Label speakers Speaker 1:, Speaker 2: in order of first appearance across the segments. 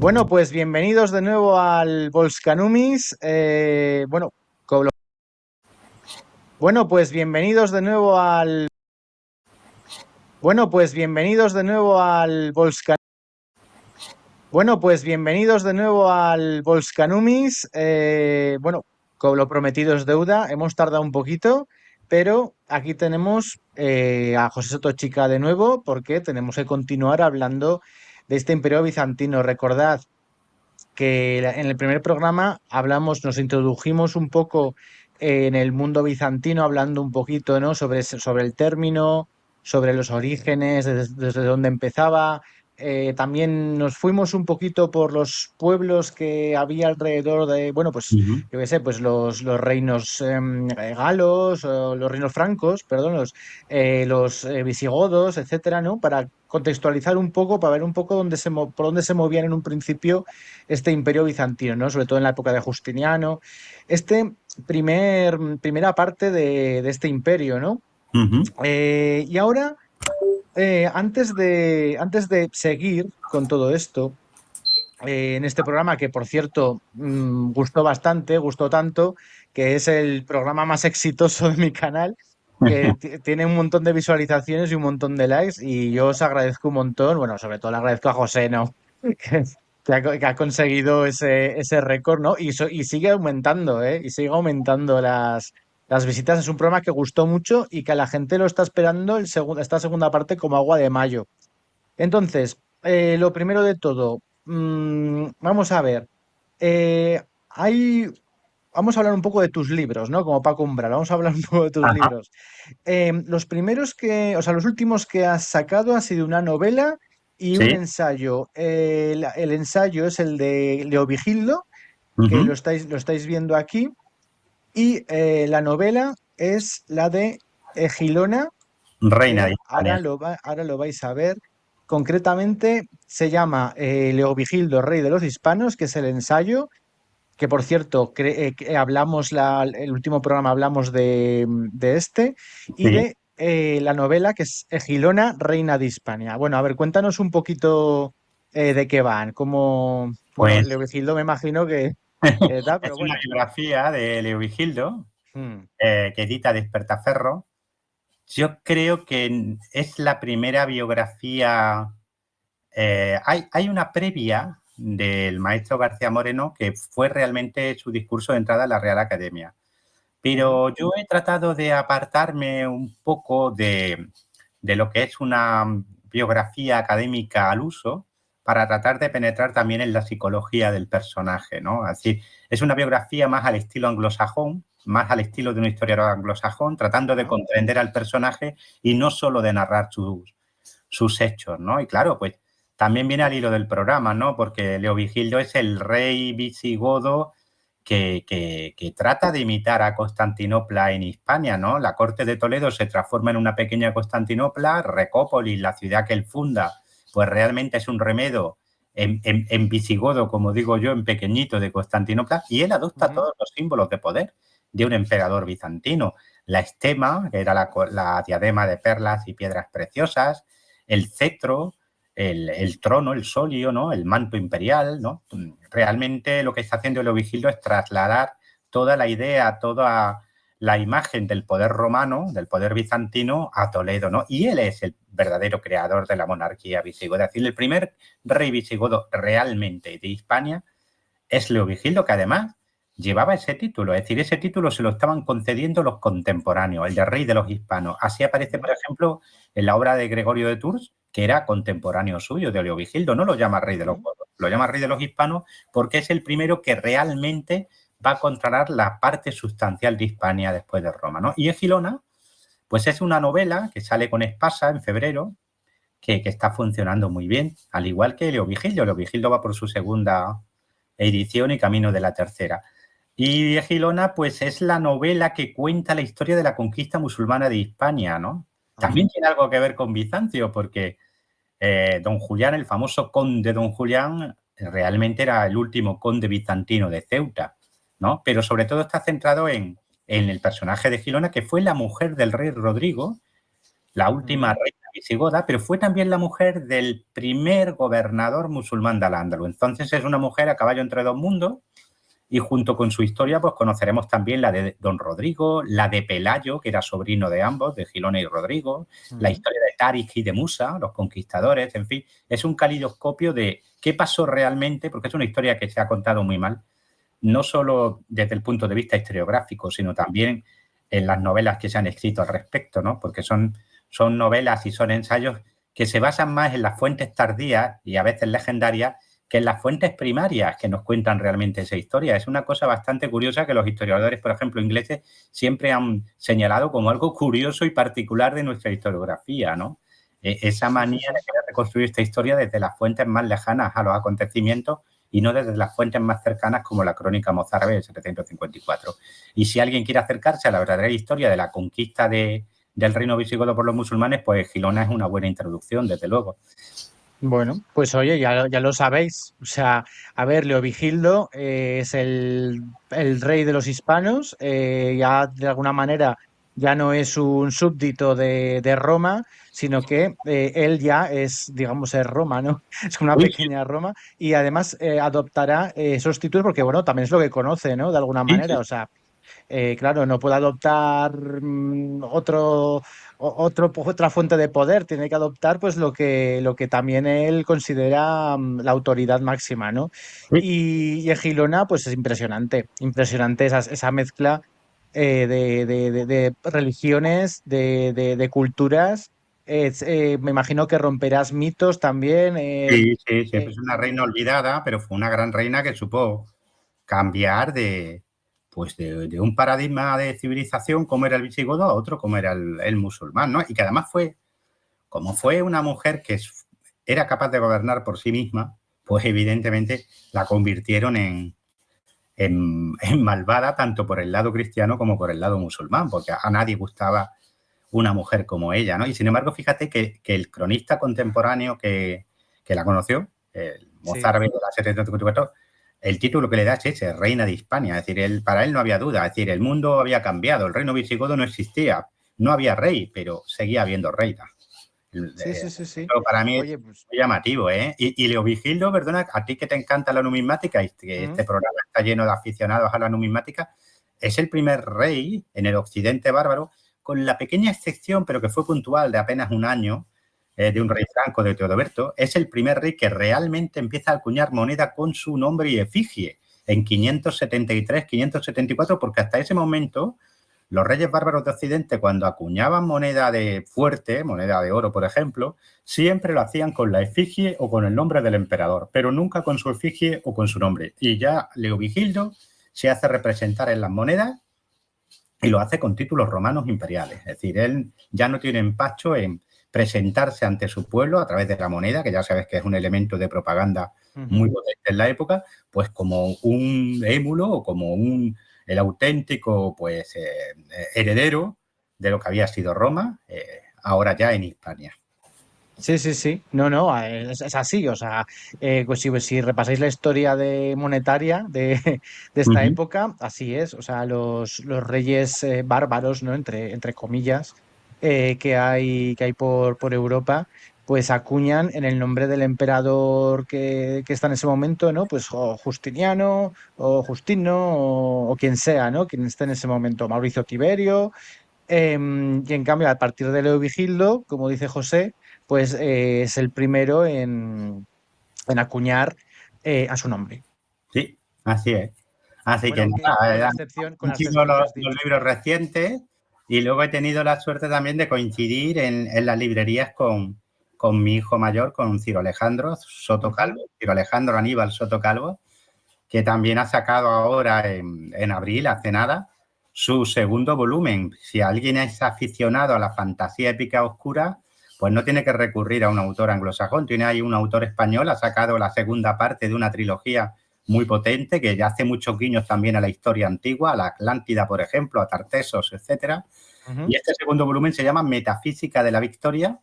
Speaker 1: Bueno, pues bienvenidos de nuevo al Volcanumis. Bueno, pues bienvenidos de nuevo al. Bueno, pues bienvenidos de nuevo al Volcan. Bueno, pues bienvenidos de nuevo al Volcanumis. Como lo prometido es deuda, hemos tardado un poquito, pero aquí tenemos a José Sotochica de nuevo, porque tenemos que continuar hablando de este imperio bizantino. Recordad que en el primer programa nos introdujimos un poco en el mundo bizantino, hablando un poquito, ¿no? sobre el término, sobre los orígenes, desde dónde empezaba. También nos fuimos un poquito por los pueblos que había alrededor de, bueno, pues
Speaker 2: Ujú.
Speaker 1: yo qué sé, pues los reinos galos, o los reinos francos, perdón, los visigodos, etcétera, ¿no? Para contextualizar un poco, para ver un poco por dónde se movían en un principio este imperio bizantino, ¿no? Sobre todo en la época de Justiniano. Este primera parte de este imperio, ¿no?
Speaker 2: Ujú.
Speaker 1: Y ahora, antes de seguir con todo esto, en este programa, que por cierto gustó bastante, gustó tanto, que es el programa más exitoso de mi canal, que tiene un montón de visualizaciones y un montón de likes, y yo os agradezco un montón, bueno, sobre todo le agradezco a José, ¿no? Que ha conseguido ese récord, ¿no? Y sigue aumentando, ¿eh? Y sigue aumentando las visitas. Es un programa que gustó mucho y que a la gente lo está esperando esta segunda parte como agua de mayo. Entonces, lo primero de todo, vamos a ver. eh, hay, vamos a hablar un poco de tus libros, ¿no? Como Paco Umbral, vamos a hablar un poco de tus
Speaker 2: Ajá.
Speaker 1: libros. Los últimos que has sacado ha sido una novela y un
Speaker 2: Sí.
Speaker 1: ensayo. El ensayo es el de Leovigildo, que
Speaker 2: Ujú.
Speaker 1: lo estáis viendo aquí, y la novela es la de Egilona,
Speaker 2: Reina de
Speaker 1: que
Speaker 2: Hispania.
Speaker 1: ahora lo vais a ver. Concretamente se llama Leovigildo, rey de los hispanos, que es el ensayo, que por cierto, el último programa hablamos de este, y
Speaker 2: Sí.
Speaker 1: de la novela que es Egilona, reina de Hispania. Bueno, a ver, cuéntanos un poquito de qué van. Bueno,
Speaker 2: Pues
Speaker 1: Leovigildo me imagino que da, pero
Speaker 2: es una
Speaker 1: bueno.
Speaker 2: biografía de Leovigildo
Speaker 1: Hmm,
Speaker 2: que edita Despertaferro. Yo creo que es la primera biografía. Hay una previa del maestro García Moreno que fue realmente su discurso de entrada a la Real Academia.
Speaker 1: hmm,
Speaker 2: Pero yo he tratado de apartarme un poco de lo que es una biografía académica al uso para tratar de penetrar también en la psicología del personaje, ¿no? Así, es una biografía más al estilo anglosajón, más al estilo de un historiador anglosajón, tratando de
Speaker 1: ah,
Speaker 2: comprender al personaje y no solo de narrar sus hechos, ¿no? Y claro, pues también viene al hilo del programa, ¿no? Porque Leovigildo es el rey visigodo que trata de imitar a Constantinopla en Hispania, ¿no? La corte de Toledo se transforma en una pequeña Constantinopla, Recópolis, la ciudad que él funda, pues realmente es un remedo en visigodo, como digo yo, en pequeñito de Constantinopla, y él adopta
Speaker 1: ujú,
Speaker 2: todos los símbolos de poder de un emperador bizantino. La estema, que era la diadema de perlas y piedras preciosas, el cetro, el trono, el solio, ¿no? El manto imperial, ¿no? Realmente lo que está haciendo Leovigildo es trasladar toda la idea, toda la imagen del poder romano, del poder bizantino a Toledo, ¿no? Y él es el verdadero creador de la monarquía visigoda. Es decir, el primer rey visigodo realmente de Hispania es Leovigildo, que además llevaba ese título, es decir, ese título se lo estaban concediendo los contemporáneos, el de rey de los hispanos. Así aparece, por
Speaker 1: ujú,
Speaker 2: ejemplo, en la obra de Gregorio de Tours, que era contemporáneo suyo, de Leovigildo. No lo llama rey de los
Speaker 1: ujú,
Speaker 2: godos, lo llama rey de los hispanos porque es el primero que realmente va a controlar la parte sustancial de Hispania después de Roma, ¿no? Y Egilona, pues es una novela que sale con Espasa en febrero, que está funcionando muy bien, al igual que Leovigildo. Leovigildo va por su segunda edición y camino de la tercera. Y Egilona, pues es la novela que cuenta la historia de la conquista musulmana de Hispania, ¿no?
Speaker 1: ah,
Speaker 2: También tiene algo que ver con Bizancio, porque Don Julián, el famoso conde Don Julián, realmente era el último conde bizantino de Ceuta, ¿no? Pero sobre todo está centrado en el personaje de Egilona, que fue la mujer del rey Rodrigo, la última
Speaker 1: ujú,
Speaker 2: reina visigoda, pero fue también la mujer del primer gobernador musulmán de Al-Ándalus. Entonces es una mujer a caballo entre dos mundos y junto con su historia pues conoceremos también la de Don Rodrigo, la de Pelayo, que era sobrino de ambos, de Gilona y Rodrigo, la historia de Tárik y de Musa, los conquistadores, en fin, es un calidoscopio de qué pasó realmente, porque es una historia que se ha contado muy mal, no solo desde el punto de vista historiográfico, sino también en las novelas que se han escrito al respecto, ¿no? Porque son novelas y son ensayos que se basan más en las fuentes tardías y a veces legendarias que en las fuentes primarias que nos cuentan realmente esa historia. Es una cosa bastante curiosa que los historiadores, por ejemplo, ingleses, siempre han señalado como algo curioso y particular de nuestra historiografía, ¿no? Esa manía de querer reconstruir esta historia desde las fuentes más lejanas a los acontecimientos y no desde las fuentes más cercanas como la crónica mozárabe de 754. Y si alguien quiere acercarse a la verdadera historia de la conquista del reino visigodo por los musulmanes, pues Gilona es una buena introducción, desde luego.
Speaker 1: Bueno, pues oye, ya lo sabéis. O sea, a ver, Leovigildo es el rey de los hispanos. Ya de alguna manera ya no es un súbdito de Roma, sino que él ya es, digamos, es Roma, ¿no? Es una pequeña Roma. Y además adoptará esos títulos porque, bueno, también es lo que conoce, ¿no? De alguna manera. O sea, claro, no puede adoptar otra fuente de poder, tiene que adoptar pues lo que también él considera la autoridad máxima, ¿no? Y en Girona, pues es impresionante, impresionante esa mezcla de religiones, de culturas. Me imagino que romperás mitos también.
Speaker 2: Sí, siempre es una reina olvidada, pero fue una gran reina que supo cambiar de un paradigma de civilización como era el visigodo a otro como era el musulmán, ¿no? Y que además como fue una mujer que era capaz de gobernar por sí misma, pues evidentemente la convirtieron en malvada tanto por el lado cristiano como por el lado musulmán, porque a nadie gustaba una mujer como ella, ¿no? Y sin embargo, fíjate que el cronista contemporáneo que la conoció, el mozárabe de la 754, el título que le da es ese, reina de Hispania. Es decir, para él no había duda. Es decir, el mundo había cambiado, el reino visigodo no existía, no había rey, pero seguía habiendo reina.
Speaker 1: Sí.
Speaker 2: Pero para mí
Speaker 1: Oye,
Speaker 2: es
Speaker 1: pues.
Speaker 2: muy llamativo, ¿eh? Y Leovigildo, perdona, a ti que te encanta la numismática y que este programa está lleno de aficionados a la numismática, es el primer rey en el occidente bárbaro, con la pequeña excepción, pero que fue puntual, de apenas un año, de un rey franco, de Teodoberto, es el primer rey que realmente empieza a acuñar moneda con su nombre y efigie en 573, 574, porque hasta ese momento los reyes bárbaros de Occidente, cuando acuñaban moneda de fuerte, moneda de oro, por ejemplo, siempre lo hacían con la efigie o con el nombre del emperador, pero nunca con su efigie o con su nombre. Y ya Leovigildo se hace representar en las monedas y lo hace con títulos romanos imperiales. Es decir, él ya no tiene empacho en presentarse ante su pueblo a través de la moneda, que ya sabes que es un elemento de propaganda muy potente en la época, pues como un émulo o como el auténtico pues heredero de lo que había sido Roma, ahora ya en Hispania.
Speaker 1: Sí. No, es así. O sea, pues si repasáis la historia monetaria de esta época, así es. O sea, los reyes bárbaros, ¿no? Entre comillas, que hay por Europa, pues acuñan en el nombre del emperador que está en ese momento, ¿no? Pues o Justiniano, o Justino, o quien sea, ¿no? Quien esté en ese momento, Mauricio Tiberio. Y en cambio, a partir de Leovigildo, como dice José, pues es el primero en acuñar a su nombre.
Speaker 2: Sí, así es. Así
Speaker 1: Bueno,
Speaker 2: que nada,
Speaker 1: con
Speaker 2: han
Speaker 1: la
Speaker 2: sido
Speaker 1: excepción que has
Speaker 2: los
Speaker 1: dicho.
Speaker 2: libros recientes y luego he tenido la suerte también de coincidir en las librerías con mi hijo mayor, con Ciro Alejandro Soto Calvo, Ciro Alejandro Aníbal Soto Calvo, que también ha sacado ahora en abril, hace nada, su segundo volumen. Si alguien es aficionado a la fantasía épica oscura, pues no tiene que recurrir a un autor anglosajón. Tiene ahí un autor español, ha sacado la segunda parte de una trilogía muy potente que ya hace muchos guiños también a la historia antigua, a la Atlántida, por ejemplo, a Tartesos, etcétera. Y este segundo volumen se llama Metafísica de la Victoria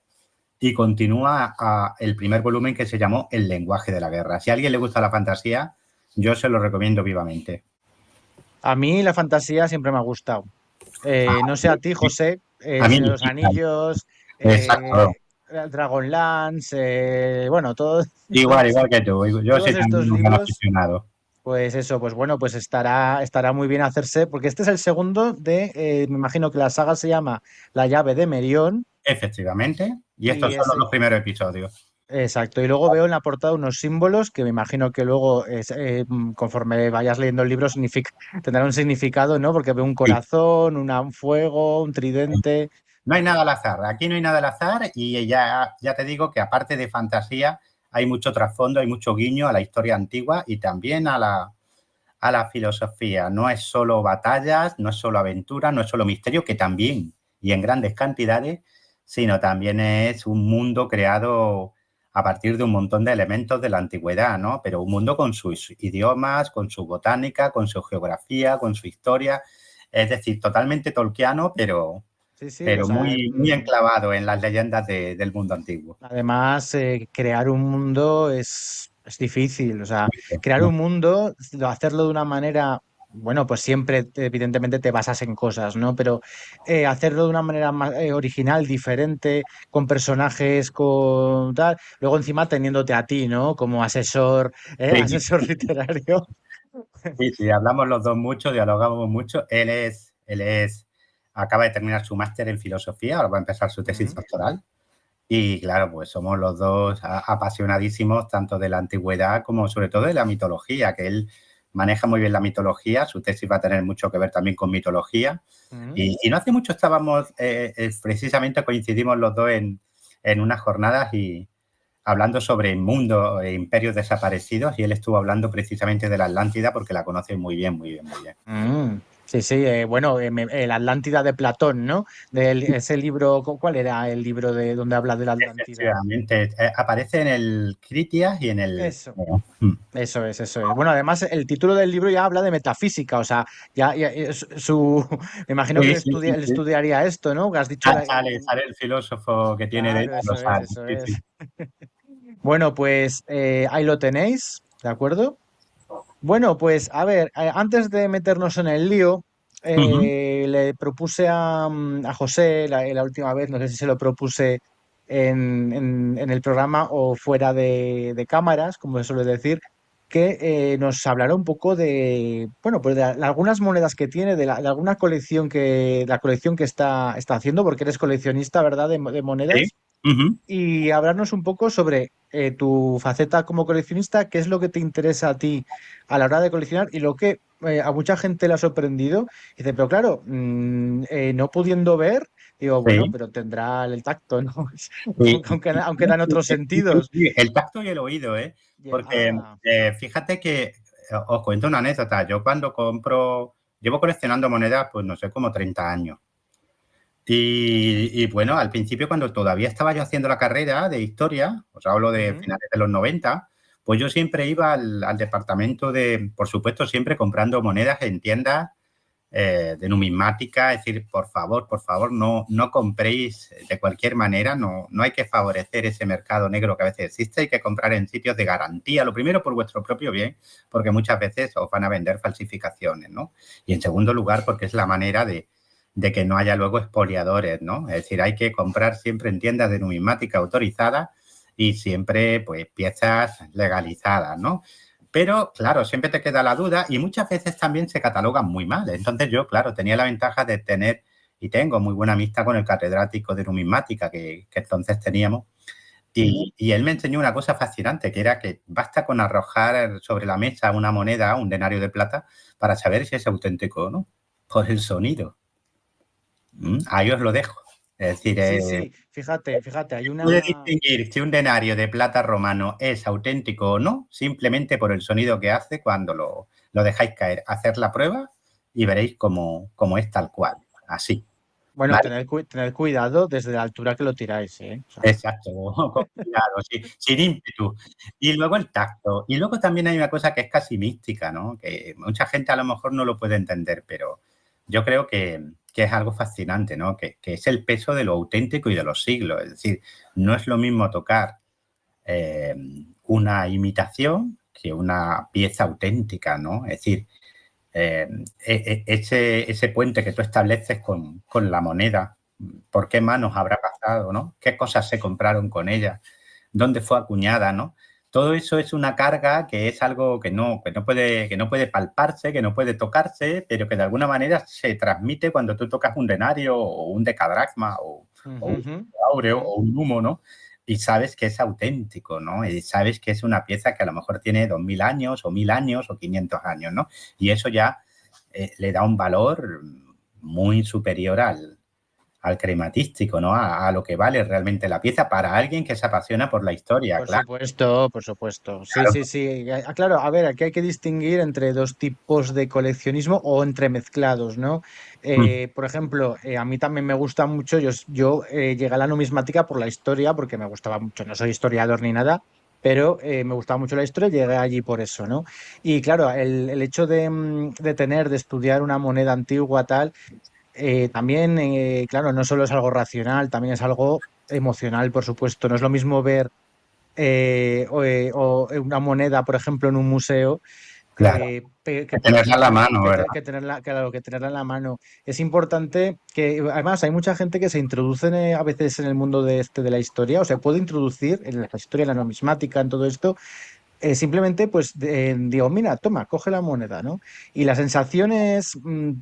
Speaker 2: y continúa el primer volumen que se llamó El lenguaje de la guerra. Si a alguien le gusta la fantasía, yo se lo recomiendo vivamente.
Speaker 1: A mí la fantasía siempre me ha gustado. No sé a ti, José,
Speaker 2: A
Speaker 1: El
Speaker 2: mí
Speaker 1: Señor de los Anillos.
Speaker 2: exacto.
Speaker 1: Dragonlance, bueno,
Speaker 2: Igual que tú. Yo
Speaker 1: todos
Speaker 2: soy
Speaker 1: estos
Speaker 2: también un gran
Speaker 1: libros,
Speaker 2: aficionado.
Speaker 1: pues eso, pues bueno, pues estará muy bien hacerse, porque este es el segundo me imagino que la saga se llama La llave de Merión,
Speaker 2: Efectivamente. Y
Speaker 1: y
Speaker 2: estos son
Speaker 1: es,
Speaker 2: los primeros episodios.
Speaker 1: exacto, y luego veo en la portada unos símbolos que me imagino que luego, conforme vayas leyendo el libro, tendrán un significado, ¿no? Porque veo un
Speaker 2: Sí.
Speaker 1: corazón, un fuego, un tridente.
Speaker 2: No hay nada al azar. Aquí no hay nada al azar y ya te digo que aparte de fantasía hay mucho trasfondo, hay mucho guiño a la historia antigua y también a la filosofía. No es solo batallas, no es solo aventura, no es solo misterio, que también y en grandes cantidades, sino también es un mundo creado a partir de un montón de elementos de la antigüedad, ¿no? Pero un mundo con sus idiomas, con su botánica, con su geografía, con su historia. Es decir, totalmente tolkiano,
Speaker 1: Sí, sí, o
Speaker 2: pero
Speaker 1: sea,
Speaker 2: muy enclavado en las leyendas del mundo antiguo.
Speaker 1: además, crear un mundo es difícil, o sea, crear un mundo, hacerlo de una manera, bueno, pues siempre evidentemente te basas en cosas, ¿no? Pero hacerlo de una manera más original, diferente, con personajes, con tal, luego encima teniéndote a ti, ¿no? Como asesor,
Speaker 2: Sí,
Speaker 1: asesor literario.
Speaker 2: sí, sí, hablamos los dos mucho, dialogamos mucho. Acaba de terminar su máster en filosofía, ahora va a empezar su tesis
Speaker 1: Ujú.
Speaker 2: doctoral. Y claro, pues somos los dos apasionadísimos tanto de la antigüedad como sobre todo de la mitología, que él maneja muy bien la mitología, su tesis va a tener mucho que ver también con mitología.
Speaker 1: Ujú.
Speaker 2: Y no hace mucho estábamos, precisamente coincidimos los dos en unas jornadas y hablando sobre mundo e imperios desaparecidos y él estuvo hablando precisamente de la Atlántida porque la conoce muy bien, muy bien, muy bien.
Speaker 1: Sí, sí, bueno, el Atlántida de Platón, ¿no? Ese libro, ¿cuál era el libro de donde habla de la Atlántida?
Speaker 2: Efectivamente, aparece en el Critias y en el...
Speaker 1: Eso.
Speaker 2: Bueno,
Speaker 1: Eso es, eso es. Bueno, además el título del libro ya habla de metafísica, o sea, ya me imagino que
Speaker 2: sí, sí, sí,
Speaker 1: él
Speaker 2: sí.
Speaker 1: estudiaría esto, ¿no? Que has dicho
Speaker 2: Sale el filósofo que tiene
Speaker 1: claro,
Speaker 2: dentro, lo
Speaker 1: eso es,
Speaker 2: sale.
Speaker 1: eso
Speaker 2: Sí,
Speaker 1: es.
Speaker 2: sí.
Speaker 1: Bueno, pues ahí lo tenéis, ¿de acuerdo? Bueno, pues a ver, antes de meternos en el lío,
Speaker 2: Ujú.
Speaker 1: le propuse a José la última vez, no sé si se lo propuse en el programa o fuera de cámaras, como se suele decir, que nos hablara un poco de, bueno, pues de algunas monedas que tiene, de alguna colección la colección que está haciendo, porque eres coleccionista, ¿verdad? De
Speaker 2: Sí.
Speaker 1: monedas
Speaker 2: Ujú.
Speaker 1: y hablarnos un poco sobre tu faceta como coleccionista, qué es lo que te interesa a ti a la hora de coleccionar y lo que a mucha gente le ha sorprendido. Dice, pero claro, no pudiendo ver, digo, bueno,
Speaker 2: Sí,
Speaker 1: pero tendrá el tacto, ¿no?
Speaker 2: sí.
Speaker 1: Aunque dan otros sentidos.
Speaker 2: Sí, el tacto y el oído, ¿eh? Porque
Speaker 1: Ah,
Speaker 2: fíjate que os cuento una anécdota. Yo cuando llevo coleccionando monedas, pues no sé, como 30 años. Y bueno, al principio cuando todavía estaba yo haciendo la carrera de historia, os hablo de
Speaker 1: ujú.
Speaker 2: finales de los 90, pues yo siempre iba al departamento por supuesto, siempre comprando monedas en tiendas de numismática, es decir, por favor, no compréis de cualquier manera, no hay que favorecer ese mercado negro que a veces existe, hay que comprar en sitios de garantía, lo primero por vuestro propio bien, porque muchas veces os van a vender falsificaciones, ¿no? Y en segundo lugar, porque es la manera de que no haya luego expoliadores, ¿no? Es decir, hay que comprar siempre en tiendas de numismática autorizadas y siempre, pues, piezas legalizadas, ¿no? Pero, claro, siempre te queda la duda y muchas veces también se catalogan muy mal. Entonces yo, claro, tenía la ventaja de tener y tengo muy buena amistad con el catedrático de numismática que entonces teníamos. Y él me enseñó una cosa fascinante, que era que basta con arrojar sobre la mesa una moneda, un denario de plata, para saber si es auténtico o no, por el sonido. Ahí os lo dejo. Es decir,
Speaker 1: Sí, sí, fíjate, hay
Speaker 2: puede
Speaker 1: una...
Speaker 2: distinguir si un denario de plata romano es auténtico o no, simplemente por el sonido que hace cuando lo dejáis caer. Hacer la prueba y veréis cómo es tal cual. Así.
Speaker 1: Bueno,
Speaker 2: ¿Vale?
Speaker 1: tener cuidado desde la altura que lo tiráis, ¿eh? O sea,
Speaker 2: Exacto, con cuidado, sin ímpetu. Y luego el tacto. Y luego también hay una cosa que es casi mística, ¿no? Que mucha gente a lo mejor no lo puede entender, pero yo creo que es algo fascinante, ¿no? Que es el peso de lo auténtico y de los siglos. Es decir, no es lo mismo tocar eh, una imitación que una pieza auténtica, ¿no? Es decir, ese puente que tú estableces con la moneda, por qué manos habrá pasado, ¿no? ¿Qué cosas se compraron con ella? ¿Dónde fue acuñada, no? Todo eso es una carga que es algo que no puede palparse, que no puede tocarse, pero que de alguna manera se transmite cuando tú tocas un denario o un decadracma o un áureo o un humo, ¿no? Y sabes que es auténtico, ¿no? Y sabes que es una pieza que a lo mejor tiene 2000 años o 1000 años o 500 años, ¿no? Y eso ya le da un valor muy superior al crematístico, ¿no? A lo que vale realmente la pieza para alguien que se apasiona por la historia,
Speaker 1: Por
Speaker 2: claro.
Speaker 1: supuesto, por supuesto. Sí,
Speaker 2: Claro.
Speaker 1: sí, sí. Claro, a ver, aquí hay que distinguir entre dos tipos de coleccionismo o entremezclados, ¿no? Por ejemplo, a mí también me gusta mucho, yo llegué a la numismática por la historia, porque me gustaba mucho, no soy historiador ni nada, pero me gustaba mucho la historia y llegué allí por eso, ¿no? Y claro, el hecho de estudiar una moneda antigua, tal, también, claro, no solo es algo racional, también es algo emocional, por supuesto. No es lo mismo ver o una moneda, por ejemplo, en un museo,
Speaker 2: Claro,
Speaker 1: que por
Speaker 2: tenerla en la
Speaker 1: ejemplo,
Speaker 2: mano, ¿verdad?
Speaker 1: que tenerla, claro, que tenerla en la mano. Es importante que, además, hay mucha gente que se introduce a veces en el mundo de la historia, o se puede introducir en la historia, en la numismática, en todo esto, simplemente, pues, digo, mira, toma, coge la moneda, ¿no? Y la sensación es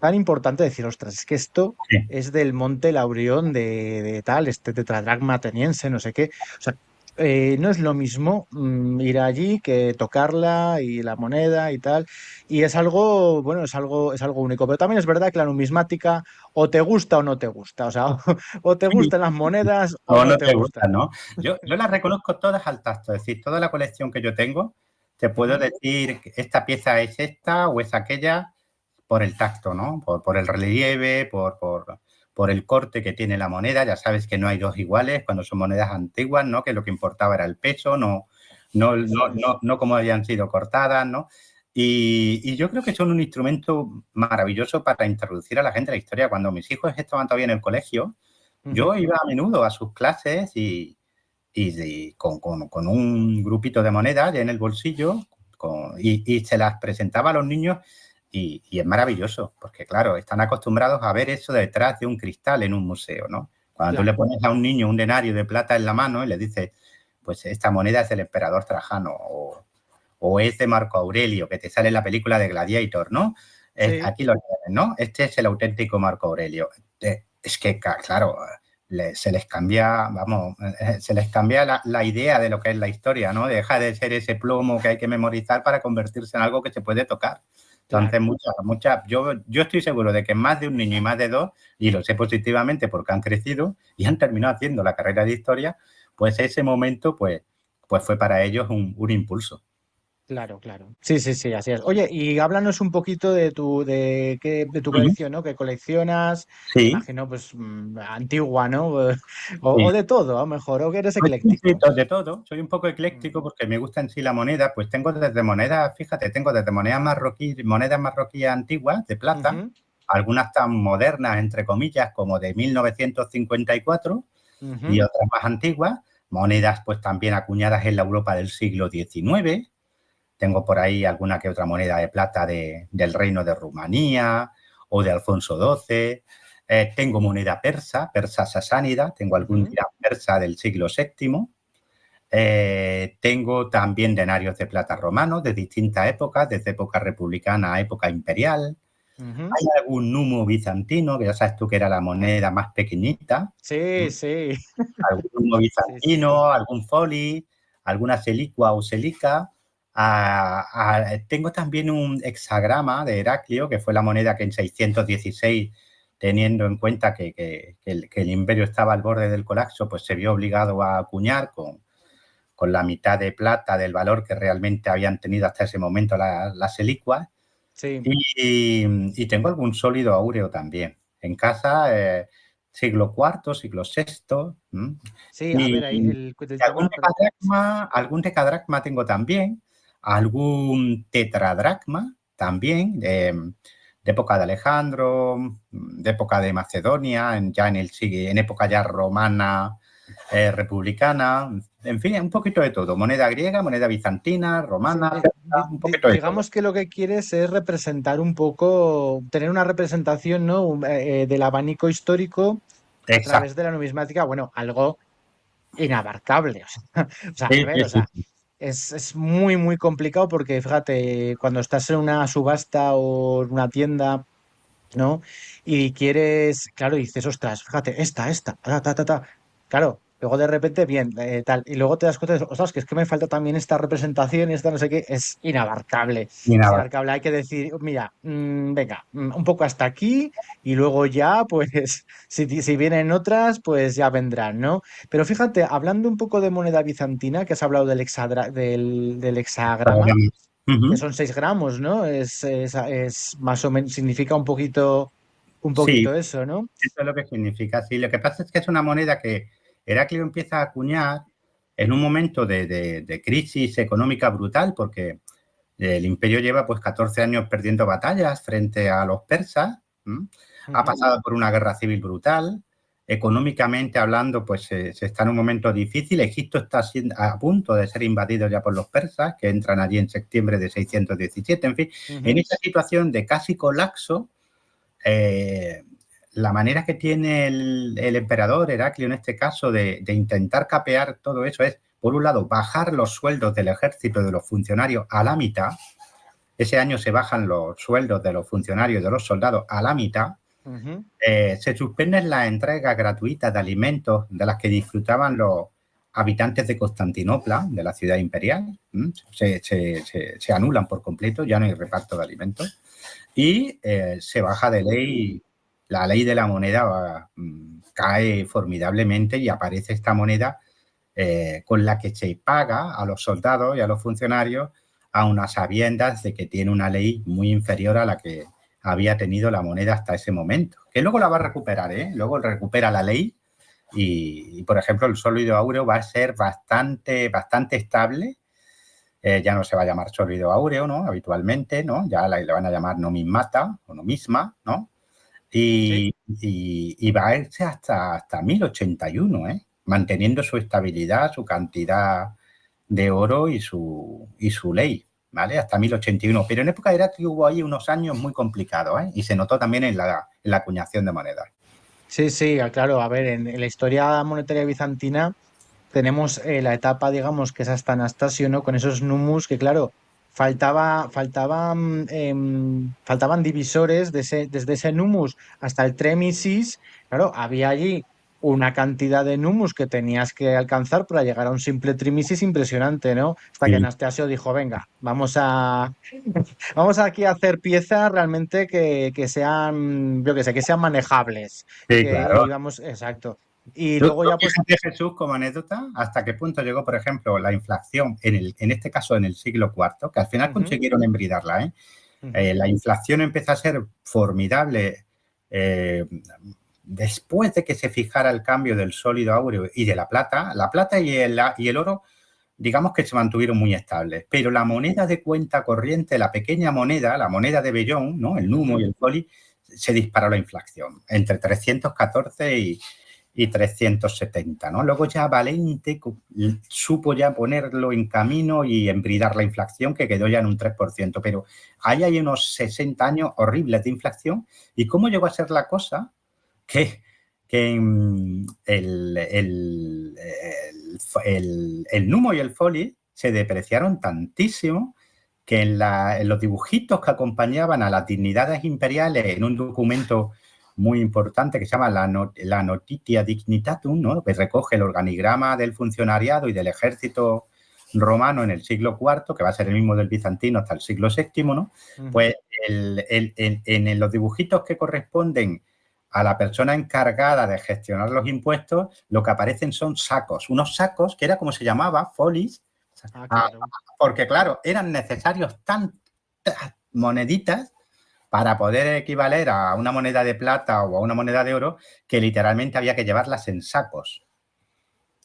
Speaker 1: tan importante decir, ostras, es que esto
Speaker 2: Sí.
Speaker 1: es del Monte Laurión de tal, este tetradracma ateniense, no sé qué. O sea, no es lo mismo ir allí que tocarla y la moneda y tal. Y es algo, bueno, es algo único. Pero también es verdad que la numismática o te gusta o no te gusta. O sea, o te
Speaker 2: Sí,
Speaker 1: gustan las monedas o
Speaker 2: o
Speaker 1: no
Speaker 2: no
Speaker 1: te
Speaker 2: te gusta,
Speaker 1: gustan.
Speaker 2: ¿no? Yo las reconozco todas al tacto, es decir, toda la colección que yo tengo, te puedo
Speaker 1: Ujú.
Speaker 2: decir que esta pieza es esta o es aquella por el tacto, ¿no? Por el relieve, por el corte que tiene la moneda. Ya sabes que no hay dos iguales cuando son monedas antiguas, ¿no? Que lo que importaba era el peso,
Speaker 1: Eso es.
Speaker 2: no cómo habían sido cortadas, ¿no? Y yo creo que son un instrumento maravilloso para introducir a la gente a la historia. Cuando mis hijos estaban todavía en el colegio, yo
Speaker 1: Ujú.
Speaker 2: iba a menudo a sus clases con un grupito de monedas en el bolsillo y se las presentaba a los niños y es maravilloso, porque claro, están acostumbrados a ver eso detrás de un cristal en un museo, ¿no? Cuando tú le
Speaker 1: Claro.
Speaker 2: pones a un niño un denario de plata en la mano y le dices, pues esta moneda es del emperador Trajano o es de Marco Aurelio, que te sale en la película de Gladiator, ¿no?
Speaker 1: Sí.
Speaker 2: Aquí lo tienes, ¿no? Este es el auténtico Marco Aurelio. Es que, claro, se les cambia, vamos, se les cambia la idea de lo que es la historia, ¿no? Deja de ser ese plomo que hay que memorizar para convertirse en algo que se puede tocar. Entonces,
Speaker 1: Claro.
Speaker 2: yo estoy seguro de que más de un niño y más de dos, y lo sé positivamente porque han crecido y han terminado haciendo la carrera de historia, pues ese momento, pues fue para ellos un impulso.
Speaker 1: Claro, claro. Sí, sí, sí, así es. Oye, y háblanos un poquito de tu
Speaker 2: Ujú.
Speaker 1: colección, ¿no? ¿Qué coleccionas? Me
Speaker 2: Sí,
Speaker 1: imagino, pues, antigua, ¿no?
Speaker 2: sí.
Speaker 1: O de todo, a lo mejor, o que eres
Speaker 2: Pues sí, sí,
Speaker 1: ecléctico.
Speaker 2: de todo. Soy un poco
Speaker 1: Mm.
Speaker 2: ecléctico porque me gusta en sí la moneda. Pues tengo desde monedas, fíjate, tengo desde monedas marroquíes antiguas de plata,
Speaker 1: Ujú,
Speaker 2: algunas tan modernas, entre comillas, como de 1954 y
Speaker 1: ujú,
Speaker 2: otras más antiguas. Monedas pues también acuñadas en la Europa del siglo XIX. Tengo por ahí alguna que otra moneda de plata del Reino de Rumanía o de Alfonso XII. Tengo moneda persa sasánida, tengo algún
Speaker 1: ujú,
Speaker 2: dirham persa del siglo VII. Tengo también denarios de plata romanos de distintas épocas, desde época republicana a época imperial.
Speaker 1: ujú.
Speaker 2: Hay algún numo bizantino, que ya sabes tú que era la moneda más pequeñita.
Speaker 1: Sí, sí.
Speaker 2: Algún numo
Speaker 1: Sí, sí, sí.
Speaker 2: bizantino, algún foli, alguna selicua o selica. Tengo también un hexagrama de Heraclio, que fue la moneda que en 616, teniendo en cuenta que el imperio estaba al borde del colapso, pues se vio obligado a acuñar con la mitad de plata del valor que realmente habían tenido hasta ese momento las reliquias.
Speaker 1: Sí,
Speaker 2: Y tengo algún sólido áureo también. En casa, siglo cuarto, siglo sexto.
Speaker 1: sí, a ver, ahí
Speaker 2: Y
Speaker 1: el tema, pero
Speaker 2: algún decadracma tengo también, algún tetradracma también, de época de Alejandro, de época de Macedonia, en época ya romana, republicana, en fin, un poquito de todo. Moneda griega, moneda bizantina,
Speaker 1: sí,
Speaker 2: romana, persa, un poquito de todo.
Speaker 1: digamos que lo que quieres es representar un poco, tener una representación, ¿no? Del abanico histórico a
Speaker 2: Exacto.
Speaker 1: través de la numismática, bueno, algo inabarcable. O sea, a
Speaker 2: Sí,
Speaker 1: ver,
Speaker 2: sí,
Speaker 1: o
Speaker 2: sí,
Speaker 1: sea,
Speaker 2: sí.
Speaker 1: es muy, muy complicado porque fíjate, cuando estás en una subasta o en una tienda, ¿no? Y quieres, claro, y dices, ostras, fíjate, esta, ta, ta, ta, ta. Claro, luego de repente, bien, tal. Y luego te das cuenta de, ostras, que es que me falta también esta representación y esta no sé qué, es inabarcable.
Speaker 2: Y
Speaker 1: Es
Speaker 2: nada,
Speaker 1: inabarcable. Hay que decir, mira, venga, un poco hasta aquí y luego ya, pues, si vienen otras, pues ya vendrán, ¿no? Pero fíjate, hablando un poco de moneda bizantina, que has hablado del hexagrama, que
Speaker 2: Ujú.
Speaker 1: son 6 gramos, ¿no? Es más o menos, significa un
Speaker 2: Sí,
Speaker 1: poquito eso, ¿no?
Speaker 2: eso es lo que significa. Sí, lo que pasa es que es una moneda que Heraclio empieza a acuñar en un momento de crisis económica brutal, porque el imperio lleva pues 14 años perdiendo batallas frente a los persas, ¿m? Ha
Speaker 1: Ujú,
Speaker 2: pasado por una guerra civil brutal, económicamente hablando pues se está en un momento difícil, Egipto está a punto de ser invadido ya por los persas, que entran allí en septiembre de 617, en fin, en
Speaker 1: ujú,
Speaker 2: esa situación de casi colapso, eh, la manera que tiene el emperador Heraclio en este caso de intentar capear todo eso es, por un lado, bajar los sueldos del ejército y de los funcionarios a la mitad. Ese año se bajan los sueldos de los funcionarios y de los soldados a la mitad.
Speaker 1: ujú.
Speaker 2: Se suspenden las entregas gratuitas de alimentos de las que disfrutaban los habitantes de Constantinopla, de la ciudad imperial. Se anulan por completo, ya no hay reparto de alimentos. Y se baja de ley, la ley de la moneda cae formidablemente y aparece esta moneda con la que se paga a los soldados y a los funcionarios a unas sabiendas de que tiene una ley muy inferior a la que había tenido la moneda hasta ese momento. Que luego la va a recuperar, ¿eh? Luego recupera la ley y por ejemplo, el sólido áureo va a ser bastante estable. Ya no se va a llamar sólido áureo, ¿no? Habitualmente, ¿no? Ya le van a llamar nomismata o nomisma, ¿no?
Speaker 1: Sí.
Speaker 2: Y va a irse hasta 1081, ¿eh? Manteniendo su estabilidad, su cantidad de oro y su ley, ¿vale? Hasta 1081. Pero en época de Heraclio hubo ahí unos años muy complicados, ¿eh? Y se notó también en la acuñación de monedas.
Speaker 1: Sí, sí, claro, a ver, en la historia monetaria bizantina tenemos la etapa, digamos, que es hasta Anastasio, ¿no? Con esos numus que, claro, faltaban divisores desde ese numus hasta el trémisis. Claro, había allí una cantidad de numus que tenías que alcanzar para llegar a un simple trímisis impresionante, ¿no? Hasta que
Speaker 2: Sí,
Speaker 1: Anastasio dijo, venga, vamos aquí a hacer piezas realmente que sean, yo qué sé, que sean manejables.
Speaker 2: sí, claro.
Speaker 1: Y vamos, exacto. Y
Speaker 2: Tú
Speaker 1: luego ya pues...
Speaker 2: fíjate, Jesús, como anécdota, hasta qué punto llegó, por ejemplo, la inflación, en este caso en el siglo IV, que al final
Speaker 1: Ujú,
Speaker 2: consiguieron embridarla, ¿eh?
Speaker 1: ujú.
Speaker 2: La inflación empieza a ser formidable eh, después de que se fijara el cambio del sólido áureo y de la plata. La plata y el oro, digamos que se mantuvieron muy estables, pero la moneda de cuenta corriente, la pequeña moneda, la moneda de vellón, ¿no? El numo y
Speaker 1: Ujú.
Speaker 2: el foli, se disparó la inflación entre 314 y 370, ¿no? Luego ya Valente supo ya ponerlo en camino y embridar la inflación, que quedó ya en un 3%, pero ahí hay unos 60 años horribles de inflación. ¿Y cómo llegó a ser la cosa? Que el Numo y el Foli se depreciaron tantísimo que en los dibujitos que acompañaban a las dignidades imperiales en un documento muy importante que se llama la Notitia Dignitatum, ¿no? Que recoge el organigrama del funcionariado y del ejército romano en el siglo IV, que va a ser el mismo del bizantino hasta el siglo VII, ¿no?
Speaker 1: Ujú.
Speaker 2: Pues en los dibujitos que corresponden a la persona encargada de gestionar los impuestos, lo que aparecen son sacos, unos sacos que era como se llamaba, folis,
Speaker 1: Ah,
Speaker 2: ah,
Speaker 1: claro.
Speaker 2: porque claro, eran necesarios tantas moneditas para poder equivaler a una moneda de plata o a una moneda de oro que literalmente había que llevarlas en sacos.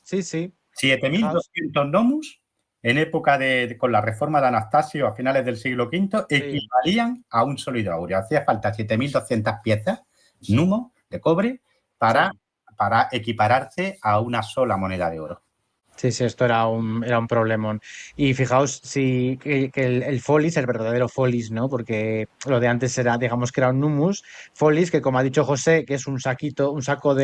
Speaker 1: Sí, sí. Fijaos.
Speaker 2: 7.200 nomus en época con la reforma de Anastasio a finales del siglo V
Speaker 1: Sí,
Speaker 2: equivalían a un sólido áureo. Hacía falta 7.200 piezas, numo, de cobre, para,
Speaker 1: sí.
Speaker 2: para equipararse a una sola moneda de oro.
Speaker 1: Sí, sí, esto era un problemón. Y fijaos que el Folis, el verdadero Folis, ¿no? Porque lo de antes era, digamos que era un Numus. Folis, que como ha dicho José, que es un saquito, un saco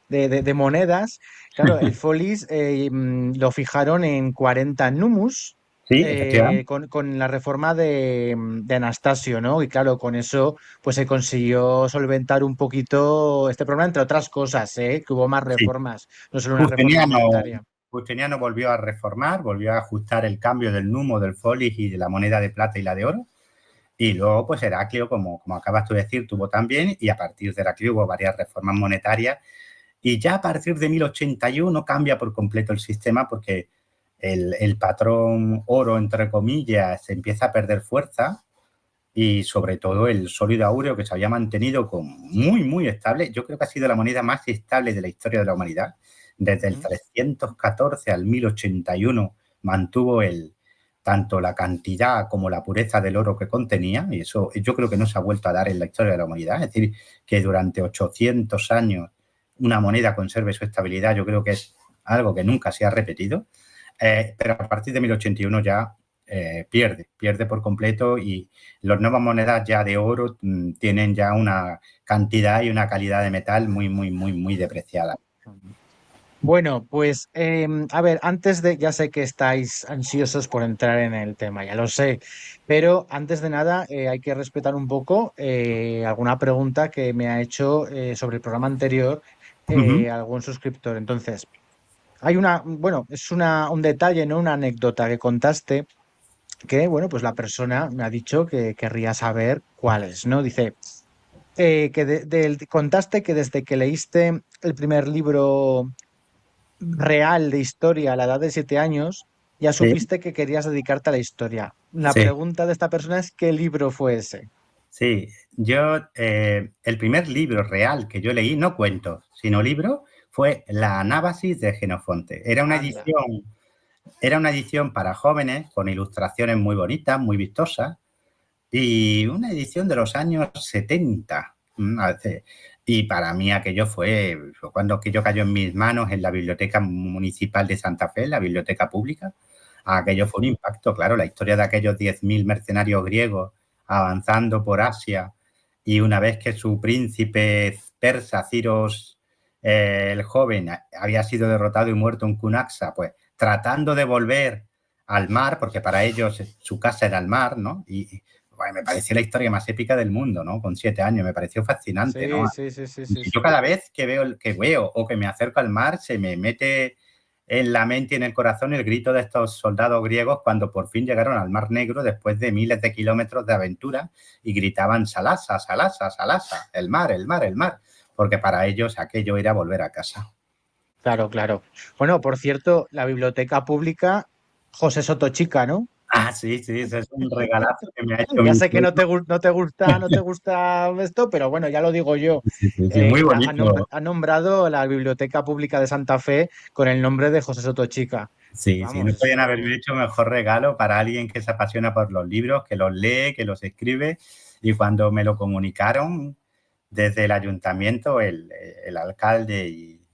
Speaker 1: de monedas. Claro, el Folis lo fijaron en 40 numus.
Speaker 2: Sí, efectivamente.
Speaker 1: Con la reforma de Anastasio, ¿no? Y claro, con eso pues se consiguió solventar un poquito este problema, entre otras cosas, ¿eh? Que hubo más
Speaker 2: Sí.
Speaker 1: reformas, no solo una reforma
Speaker 2: Justiniano,
Speaker 1: monetaria.
Speaker 2: Justiniano volvió a reformar, volvió a ajustar el cambio del numo, del folis y de la moneda de plata y la de oro. Y luego, pues Heraclio, como acabas tú de decir, tuvo también, y a partir de Heraclio hubo varias reformas monetarias. Y ya a partir de 1081 cambia por completo el sistema porque el patrón oro, entre comillas, empieza a perder fuerza y sobre todo el sólido áureo que se había mantenido como muy, muy estable. Yo creo que ha sido la moneda más estable de la historia de la humanidad. Desde el 314 al 1081 mantuvo tanto la cantidad como la pureza del oro que contenía, y eso yo creo que no se ha vuelto a dar en la historia de la humanidad. Es decir, que durante 800 años una moneda conserve su estabilidad, yo creo que es algo que nunca se ha repetido. Pero a partir de 1081 ya pierde por completo y las nuevas monedas ya de oro tienen ya una cantidad y una calidad de metal muy, muy, muy, muy depreciada.
Speaker 1: Bueno, pues a ver, ya sé que estáis ansiosos por entrar en el tema, ya lo sé, pero antes de nada hay que respetar un poco alguna pregunta que me ha hecho sobre el programa anterior algún suscriptor. Entonces, bueno, es un detalle, ¿no? Una anécdota que contaste que, bueno, pues la persona me ha dicho que querría saber cuál es, ¿no? Dice que contaste que desde que leíste el primer libro real de historia a la edad de 7 años, ya
Speaker 2: Sí,
Speaker 1: supiste que querías dedicarte a la historia. La
Speaker 2: sí,
Speaker 1: pregunta de esta persona es ¿qué libro fue ese?
Speaker 2: sí. Yo, el primer libro real que yo leí, no cuentos, sino libro, fue La Anábasis de Jenofonte.
Speaker 1: Anda.
Speaker 2: Era una edición para jóvenes con ilustraciones muy bonitas, muy vistosas, y una edición de los años 70. Y para mí aquello fue cuando aquello cayó en mis manos en la Biblioteca Municipal de Santa Fe, la biblioteca pública. Aquello fue un impacto, claro, la historia de aquellos 10.000 mercenarios griegos avanzando por Asia y una vez que su príncipe persa, Ciros el joven, había sido derrotado y muerto en Cunaxa, pues tratando de volver al mar, porque para ellos su casa era el mar, ¿no? Y bueno, me pareció la historia más épica del mundo, ¿no? Con 7 años, me pareció fascinante, ¿no?
Speaker 1: Sí, sí, sí, sí, sí,
Speaker 2: Yo
Speaker 1: sí.
Speaker 2: cada vez que veo o que me acerco al mar, se me mete en la mente y en el corazón el grito de estos soldados griegos cuando por fin llegaron al Mar Negro después de miles de kilómetros de aventura y gritaban Salasa, Salasa, Salasa, el mar, el mar, el mar, porque para ellos aquello era volver a casa.
Speaker 1: Claro, claro. Bueno, por cierto, la biblioteca pública José Sotochica, ¿no?
Speaker 2: Ah, sí, sí, ese es un regalazo que me ha hecho
Speaker 1: Ya
Speaker 2: mi
Speaker 1: sé que
Speaker 2: suegro.
Speaker 1: no te gusta esto, pero bueno, ya lo digo yo.
Speaker 2: Sí, sí, sí, muy bonito.
Speaker 1: Ha nombrado la Biblioteca Pública de Santa Fe con el nombre de José Sotochica.
Speaker 2: Sí, sí, no
Speaker 1: Vamos,
Speaker 2: podían haberme
Speaker 1: eso.
Speaker 2: hecho mejor regalo para alguien que se apasiona por los libros, que los lee, que los escribe. Y cuando me lo comunicaron desde el ayuntamiento, el alcalde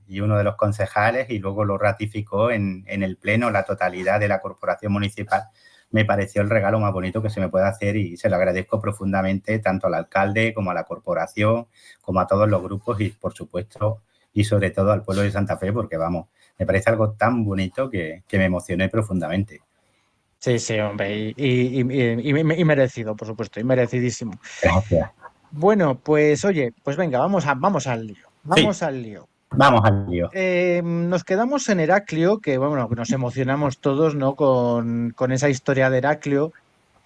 Speaker 2: y uno de los concejales, y luego lo ratificó en el pleno la totalidad de la corporación municipal, me pareció el regalo más bonito que se me puede hacer y se lo agradezco profundamente tanto al alcalde como a la corporación, como a todos los grupos y, por supuesto, y sobre todo al pueblo de Santa Fe, porque vamos, me parece algo tan bonito que me emocioné profundamente.
Speaker 1: Sí, sí, hombre, y merecido, por supuesto, y merecidísimo.
Speaker 2: Gracias.
Speaker 1: Bueno, pues oye, pues venga, vamos al lío.
Speaker 2: Sí,
Speaker 1: Vamos al lío.
Speaker 2: vamos al lío.
Speaker 1: Nos quedamos en Heraclio, que bueno, nos emocionamos todos, ¿no? Con esa historia de Heraclio.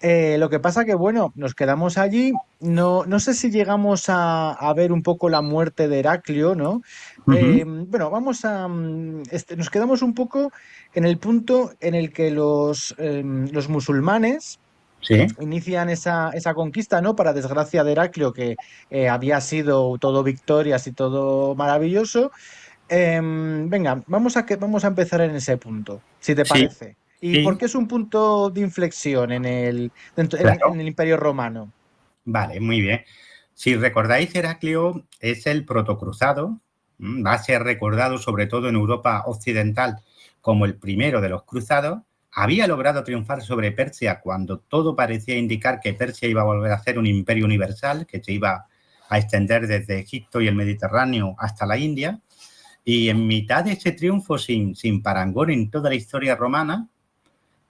Speaker 1: Lo que pasa que, bueno, nos quedamos allí. No sé si llegamos a ver un poco la muerte de Heraclio, ¿no?
Speaker 2: Uh -huh.
Speaker 1: Bueno, nos quedamos un poco en el punto en el que los musulmanes
Speaker 2: Sí,
Speaker 1: inician esa conquista, ¿no? Para desgracia de Heraclio, que había sido todo victorias y todo maravilloso. Venga, vamos a empezar en ese punto, si te
Speaker 2: sí,
Speaker 1: parece. ¿Y por
Speaker 2: sí,
Speaker 1: qué es un punto de inflexión en
Speaker 2: claro.
Speaker 1: el Imperio Romano?
Speaker 2: Vale, muy bien. Si recordáis, Heraclio es el protocruzado, va a ser recordado sobre todo en Europa occidental como el primero de los cruzados. Había logrado triunfar sobre Persia cuando todo parecía indicar que Persia iba a volver a ser un imperio universal, que se iba a extender desde Egipto y el Mediterráneo hasta la India. Y en mitad de ese triunfo sin parangón en toda la historia romana,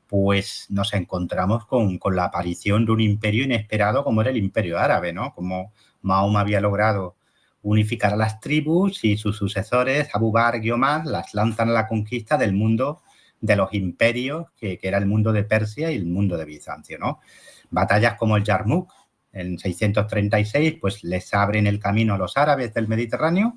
Speaker 2: pues nos encontramos con la aparición de un imperio inesperado como era el Imperio Árabe, ¿no? Como Mahoma había logrado unificar a las tribus y sus sucesores, Abu Bakr y Omar, las lanzan a la conquista del mundo de los imperios, que era el mundo de Persia y el mundo de Bizancio, ¿no? Batallas como el Yarmouk en 636, pues les abren el camino a los árabes del Mediterráneo,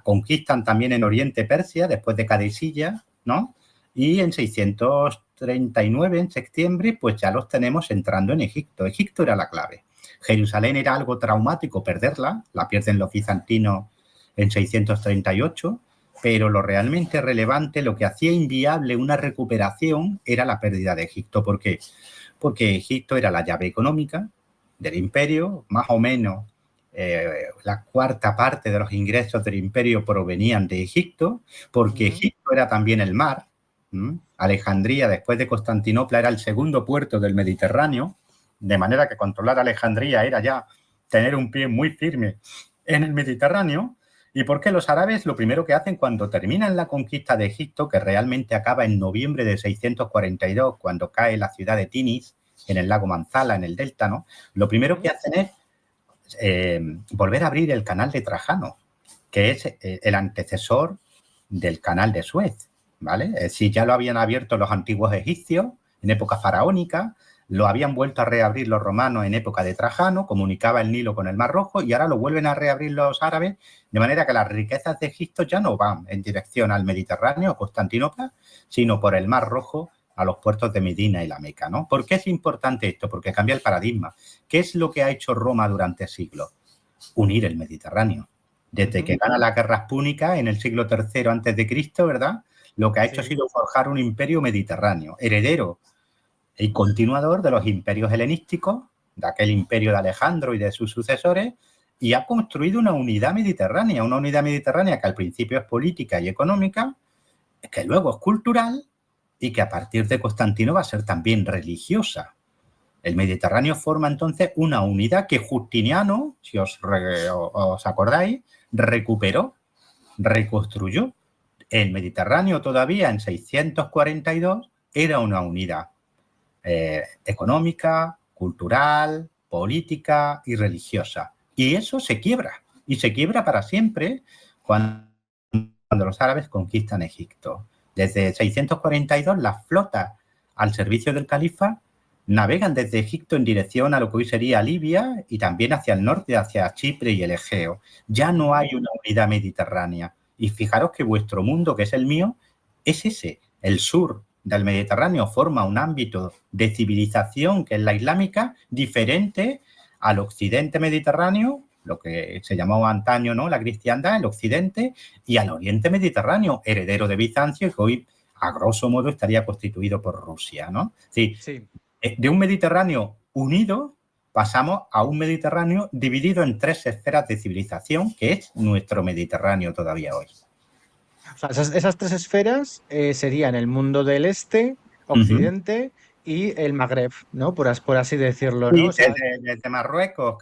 Speaker 2: conquistan también en Oriente Persia después de Kadisilla, ¿no? Y en 639, en septiembre, pues ya los tenemos entrando en Egipto. Egipto era la clave. Jerusalén era algo traumático perderla, la pierden los bizantinos en 638, pero lo realmente relevante, lo que hacía inviable una recuperación era la pérdida de Egipto. ¿Por qué? Porque Egipto era la llave económica del imperio, más o menos la cuarta parte de los ingresos del imperio provenían de Egipto, porque Egipto era también el mar. Alejandría, después de Constantinopla, era el segundo puerto del Mediterráneo, de manera que controlar Alejandría era ya tener un pie muy firme en el Mediterráneo. ¿Y por qué los árabes lo primero que hacen cuando terminan la conquista de Egipto, que realmente acaba en noviembre de 642, cuando cae la ciudad de Tinis, en el lago Manzala, en el delta, ¿no? Lo primero que hacen es volver a abrir el canal de Trajano, que es el antecesor del canal de Suez, ¿vale? Si ya lo habían abierto los antiguos egipcios en época faraónica, lo habían vuelto a reabrir los romanos en época de Trajano, comunicaba el Nilo con el Mar Rojo y ahora lo vuelven a reabrir los árabes, de manera que las riquezas de Egipto ya no van en dirección al Mediterráneo, Constantinopla, sino por el Mar Rojo a los puertos de Medina y la Meca, ¿no? ¿Por qué es importante esto? Porque cambia el paradigma. ¿Qué es lo que ha hecho Roma durante siglos? Unir el Mediterráneo. Desde que gana las guerras púnicas en el siglo III a.C., ¿verdad? Lo que ha hecho ha sido forjar un imperio mediterráneo, heredero y continuador de los imperios helenísticos, de aquel imperio de Alejandro y de sus sucesores, y ha construido una unidad mediterránea que al principio es política y económica, que luego es cultural y que a partir de Constantino va a ser también religiosa. El Mediterráneo forma entonces una unidad que Justiniano, si os acordáis, recuperó, reconstruyó. El Mediterráneo todavía en 642 era una unidad económica, cultural, política y religiosa. Y eso se quiebra, y se quiebra para siempre cuando los árabes conquistan Egipto. Desde 642 las flotas al servicio del califa navegan desde Egipto en dirección a lo que hoy sería Libia y también hacia el norte, hacia Chipre y el Egeo. Ya no hay una unidad mediterránea. Y fijaros que vuestro mundo, que es el mío, es ese. El sur del Mediterráneo forma un ámbito de civilización, que es la islámica, diferente al occidente mediterráneo, lo que se llamó antaño, ¿no?, la cristiandad, el occidente, y al oriente mediterráneo, heredero de Bizancio, que hoy, a grosso modo, estaría constituido por Rusia, ¿no? Sí. De un Mediterráneo unido pasamos a un Mediterráneo dividido en tres esferas de civilización, que es nuestro Mediterráneo todavía hoy.
Speaker 1: O sea, esas tres esferas serían el mundo del este, occidente y el Magreb, ¿no? Por así decirlo, ¿no?
Speaker 2: O sea, desde Marruecos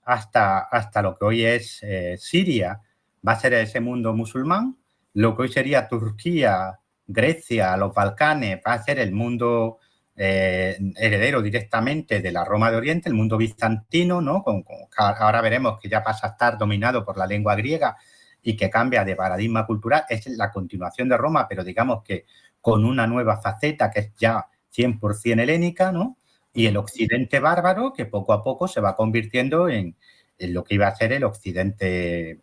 Speaker 2: hasta lo que hoy es Siria, va a ser ese mundo musulmán. Lo que hoy sería Turquía, Grecia, los Balcanes, va a ser el mundo heredero directamente de la Roma de Oriente, el mundo bizantino, ¿no? Ahora veremos que ya pasa a estar dominado por la lengua griega y que cambia de paradigma cultural. Es la continuación de Roma, pero digamos que con una nueva faceta que es ya 100% helénica, ¿no? Y el occidente bárbaro, que poco a poco se va convirtiendo en lo que iba a ser el occidente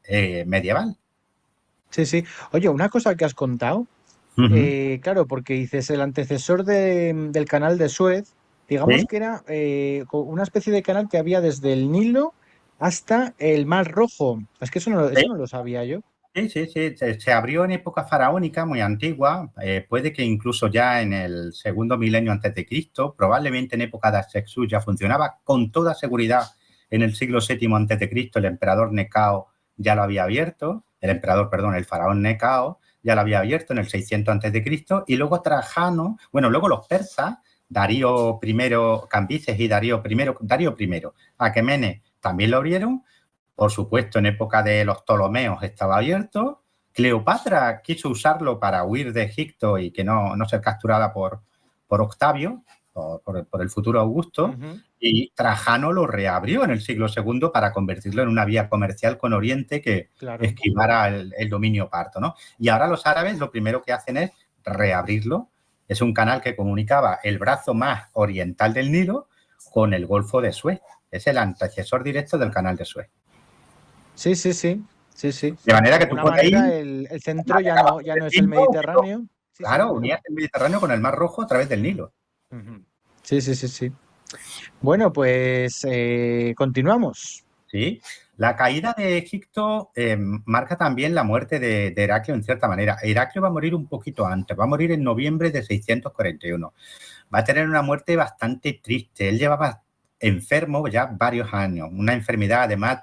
Speaker 2: medieval.
Speaker 1: Sí, sí. Oye, una cosa que has contado, claro, porque dices el antecesor del canal de Suez, digamos que era una especie de canal que había desde el Nilo hasta el Mar Rojo. Es que eso no lo sabía yo.
Speaker 2: Sí. Se abrió en época faraónica muy antigua, puede que incluso ya en el segundo milenio antes de Cristo, probablemente en época de Hatshepsut ya funcionaba con toda seguridad. En el siglo VII antes de Cristo el emperador Necao ya lo había abierto, el faraón Necao ya lo había abierto en el 600 antes de Cristo, y luego Trajano, luego los persas, Darío I, Cambises y Darío I, Aquemenes también lo abrieron. Por supuesto, en época de los Ptolomeos estaba abierto, Cleopatra quiso usarlo para huir de Egipto y que no ser capturada por Octavio, por el futuro Augusto, y Trajano lo reabrió en el siglo II para convertirlo en una vía comercial con Oriente que esquivara el dominio parto, ¿no? Y ahora los árabes lo primero que hacen es reabrirlo. Es un canal que comunicaba el brazo más oriental del Nilo con el Golfo de Suez. Es el antecesor directo del canal de Suez.
Speaker 1: Sí, sí, sí. Sí, sí.
Speaker 2: De manera que tú por ahí...
Speaker 1: El centro ya no es el Mediterráneo.
Speaker 2: Sí, claro, unías el Mediterráneo con el Mar Rojo a través del Nilo.
Speaker 1: Sí, sí, sí, sí. Bueno, pues continuamos.
Speaker 2: Sí, la caída de Egipto marca también la muerte de Heraclio en cierta manera. Heraclio va a morir un poquito antes, va a morir en noviembre de 641. Va a tener una muerte bastante triste. Él llevaba enfermo ya varios años, una enfermedad además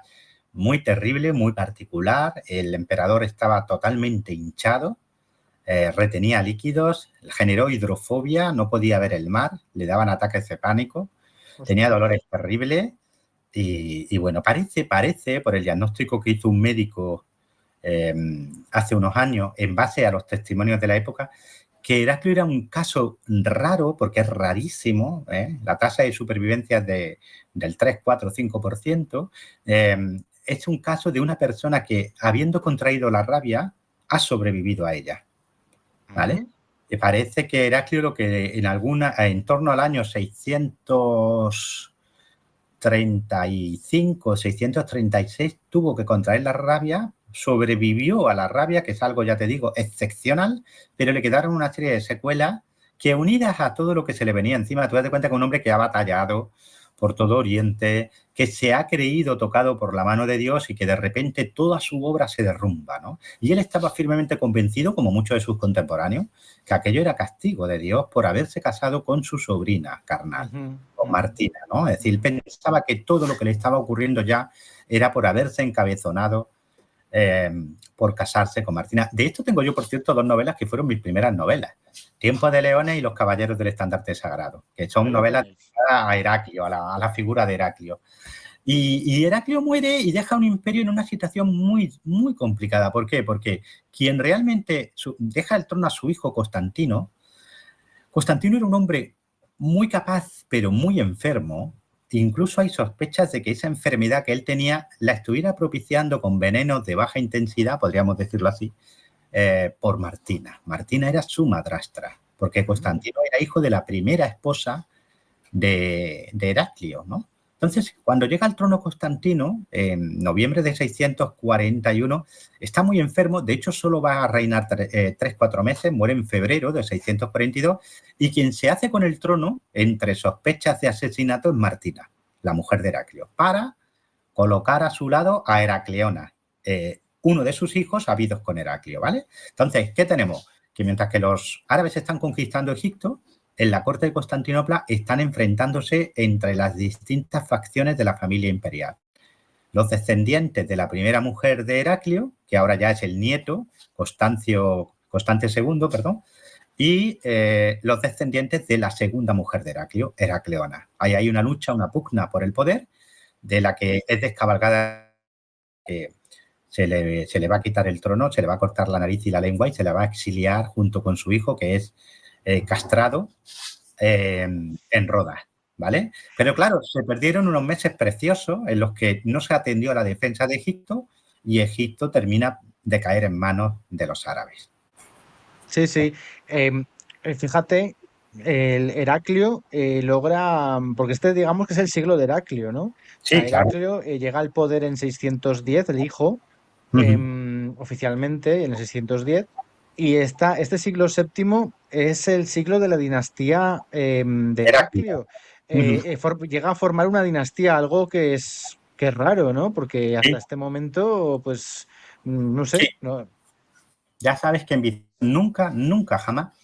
Speaker 2: muy terrible, muy particular. El emperador estaba totalmente hinchado, retenía líquidos, generó hidrofobia, no podía ver el mar, le daban ataques de pánico, tenía dolores terribles y bueno, parece, por el diagnóstico que hizo un médico hace unos años, en base a los testimonios de la época, que Heraclio era un caso raro, porque es rarísimo, la tasa de supervivencia es del 3, 4, 5%, es un caso de una persona que, habiendo contraído la rabia, ha sobrevivido a ella, ¿vale? Parece que Heraclio lo que en torno al año 635, 636 tuvo que contraer la rabia, sobrevivió a la rabia, que es algo, ya te digo, excepcional, pero le quedaron una serie de secuelas que, unidas a todo lo que se le venía encima, tú das cuenta que un hombre que ha batallado por todo Oriente, que se ha creído tocado por la mano de Dios y que de repente toda su obra se derrumba, ¿no? Y él estaba firmemente convencido, como muchos de sus contemporáneos, que aquello era castigo de Dios por haberse casado con su sobrina carnal, con Martina, ¿no? Es decir, pensaba que todo lo que le estaba ocurriendo ya era por haberse encabezonado por casarse con Martina. De esto tengo yo, por cierto, 2 novelas que fueron mis primeras novelas. Tiempo de Leones y Los Caballeros del Estandarte Sagrado, que son novelas dedicadas a Heraclio, a la figura de Heraclio. Y Heraclio muere y deja un imperio en una situación muy, muy complicada. ¿Por qué? Porque quien realmente deja el trono a su hijo Constantino era un hombre muy capaz, pero muy enfermo. Incluso hay sospechas de que esa enfermedad que él tenía la estuviera propiciando con venenos de baja intensidad, podríamos decirlo así, por Martina. Martina era su madrastra, porque Constantino era hijo de la primera esposa de Heraclio, ¿no? Entonces, cuando llega al trono Constantino, en noviembre de 641, está muy enfermo, de hecho solo va a reinar 3-4 meses, muere en febrero de 642, y quien se hace con el trono, entre sospechas de asesinato, es Martina, la mujer de Heraclio, para colocar a su lado a Heracleona, uno de sus hijos habidos con Heraclio, ¿vale? Entonces, ¿qué tenemos? Que mientras que los árabes están conquistando Egipto, en la corte de Constantinopla están enfrentándose entre las distintas facciones de la familia imperial. Los descendientes de la primera mujer de Heraclio, que ahora ya es el nieto, Constante II, perdón, y los descendientes de la segunda mujer de Heraclio, Heracleona. Ahí hay una lucha, una pugna por el poder, de la que es descabalgada, se le va a quitar el trono, se le va a cortar la nariz y la lengua y se le va a exiliar junto con su hijo, que es castrado en Rodas, ¿vale? Pero claro, se perdieron unos meses preciosos en los que no se atendió a la defensa de Egipto y Egipto termina de caer en manos de los árabes.
Speaker 1: Sí, sí. Fíjate, el Heraclio logra, porque digamos que es el siglo de Heraclio, ¿no?
Speaker 2: Sí,
Speaker 1: Heraclio llega al poder en 610, el hijo, oficialmente en el 610, y este siglo VII es el siglo de la dinastía de Heraclio. Llega a formar una dinastía, algo que es raro, ¿no? Porque hasta este momento, pues, no sé.
Speaker 2: Sí.
Speaker 1: No.
Speaker 2: Ya sabes que en Bizancio nunca jamás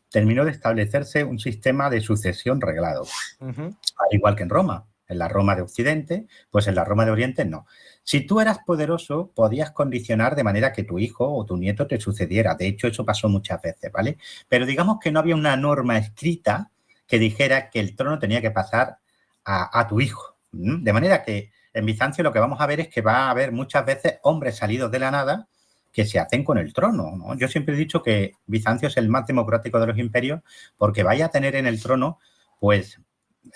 Speaker 2: terminó de establecerse un sistema de sucesión reglado. Al igual que en Roma. En la Roma de Occidente, pues en la Roma de Oriente no. Si tú eras poderoso, podías condicionar de manera que tu hijo o tu nieto te sucediera. De hecho, eso pasó muchas veces, ¿vale? Pero digamos que no había una norma escrita que dijera que el trono tenía que pasar a tu hijo. De manera que en Bizancio lo que vamos a ver es que va a haber muchas veces hombres salidos de la nada que se hacen con el trono, ¿no? Yo siempre he dicho que Bizancio es el más democrático de los imperios porque vaya a tener en el trono, pues,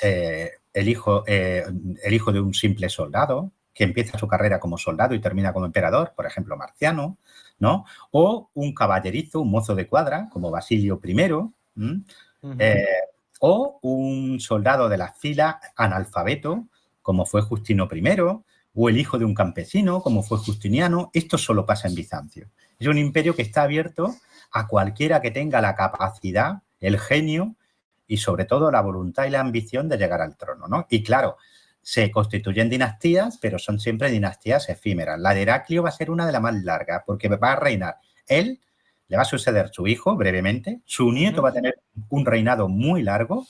Speaker 2: el hijo de un simple soldado que empieza su carrera como soldado y termina como emperador, por ejemplo, Marciano, ¿no? O un caballerizo, un mozo de cuadra, como Basilio I, o un soldado de la fila analfabeto, como fue Justino I, o el hijo de un campesino, como fue Justiniano. Esto solo pasa en Bizancio. Es un imperio que está abierto a cualquiera que tenga la capacidad, el genio y sobre todo la voluntad y la ambición de llegar al trono, ¿no? Y claro, se constituyen dinastías, pero son siempre dinastías efímeras. La de Heraclio va a ser una de las más largas, porque va a reinar él, le va a suceder su hijo brevemente, su nieto va a tener un reinado muy largo.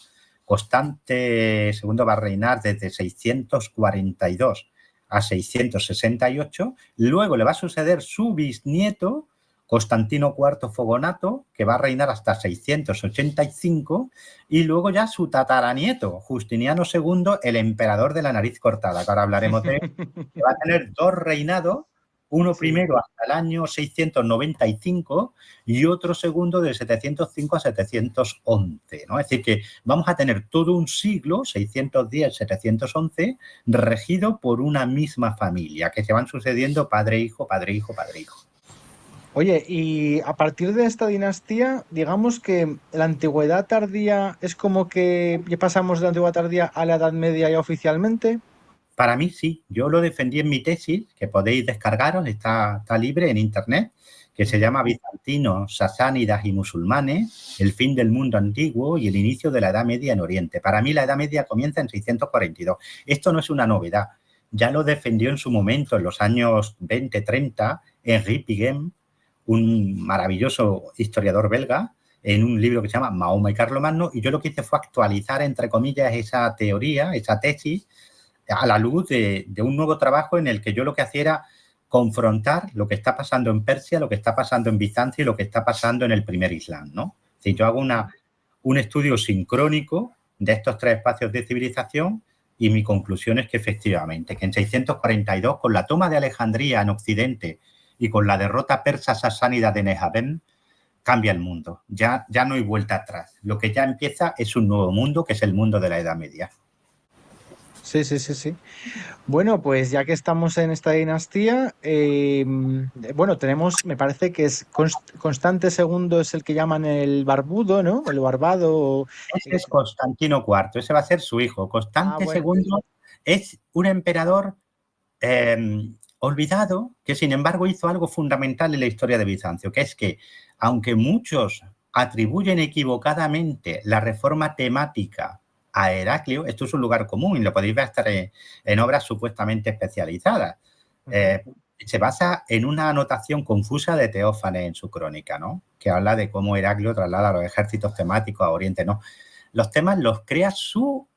Speaker 2: Constante II va a reinar desde 642 a 668, luego le va a suceder su bisnieto, Constantino IV Fogonato, que va a reinar hasta 685, y luego ya su tataranieto, Justiniano II, el emperador de la nariz cortada, que ahora hablaremos de él, que va a tener 2 reinados, uno primero hasta el año 695 y otro segundo de 705 a 711, ¿no? Es decir, que vamos a tener todo un siglo, 610-711, regido por una misma familia, que se van sucediendo padre-hijo, padre-hijo, padre-hijo.
Speaker 1: Oye, y a partir de esta dinastía, digamos que la antigüedad tardía es como que ya pasamos de la antigüedad tardía a la Edad Media ya oficialmente.
Speaker 2: Para mí sí, yo lo defendí en mi tesis, que podéis descargaros, está libre en internet, que se llama Bizantinos, Sasánidas y Musulmanes, el fin del mundo antiguo y el inicio de la Edad Media en Oriente. Para mí la Edad Media comienza en 642. Esto no es una novedad, ya lo defendió en su momento, en los años 20-30, Henri Piguem, un maravilloso historiador belga, en un libro que se llama Mahoma y Carlomagno, y yo lo que hice fue actualizar, entre comillas, esa teoría, esa tesis, a la luz de un nuevo trabajo en el que yo lo que hacía era confrontar lo que está pasando en Persia, lo que está pasando en Bizancio y lo que está pasando en el primer Islam, ¿no? Es decir, yo hago un estudio sincrónico de estos 3 espacios de civilización y mi conclusión es que efectivamente, que en 642, con la toma de Alejandría en Occidente y con la derrota persa sasánida de Nehabem, cambia el mundo. Ya no hay vuelta atrás. Lo que ya empieza es un nuevo mundo, que es el mundo de la Edad Media.
Speaker 1: Sí. Bueno, pues ya que estamos en esta dinastía, bueno, tenemos, me parece que es Constante II es el que llaman el barbudo, ¿no? El barbado.
Speaker 2: Ese es Constantino IV, ese va a ser su hijo. Constante II es un emperador olvidado que, sin embargo, hizo algo fundamental en la historia de Bizancio, que es que, aunque muchos atribuyen equivocadamente la reforma temática a Heraclio, esto es un lugar común y lo podéis ver hasta en obras supuestamente especializadas. Se basa en una anotación confusa de Teófanes en su crónica, ¿no? Que habla de cómo Heraclio traslada a los ejércitos temáticos a Oriente, ¿no? Los temas los crea su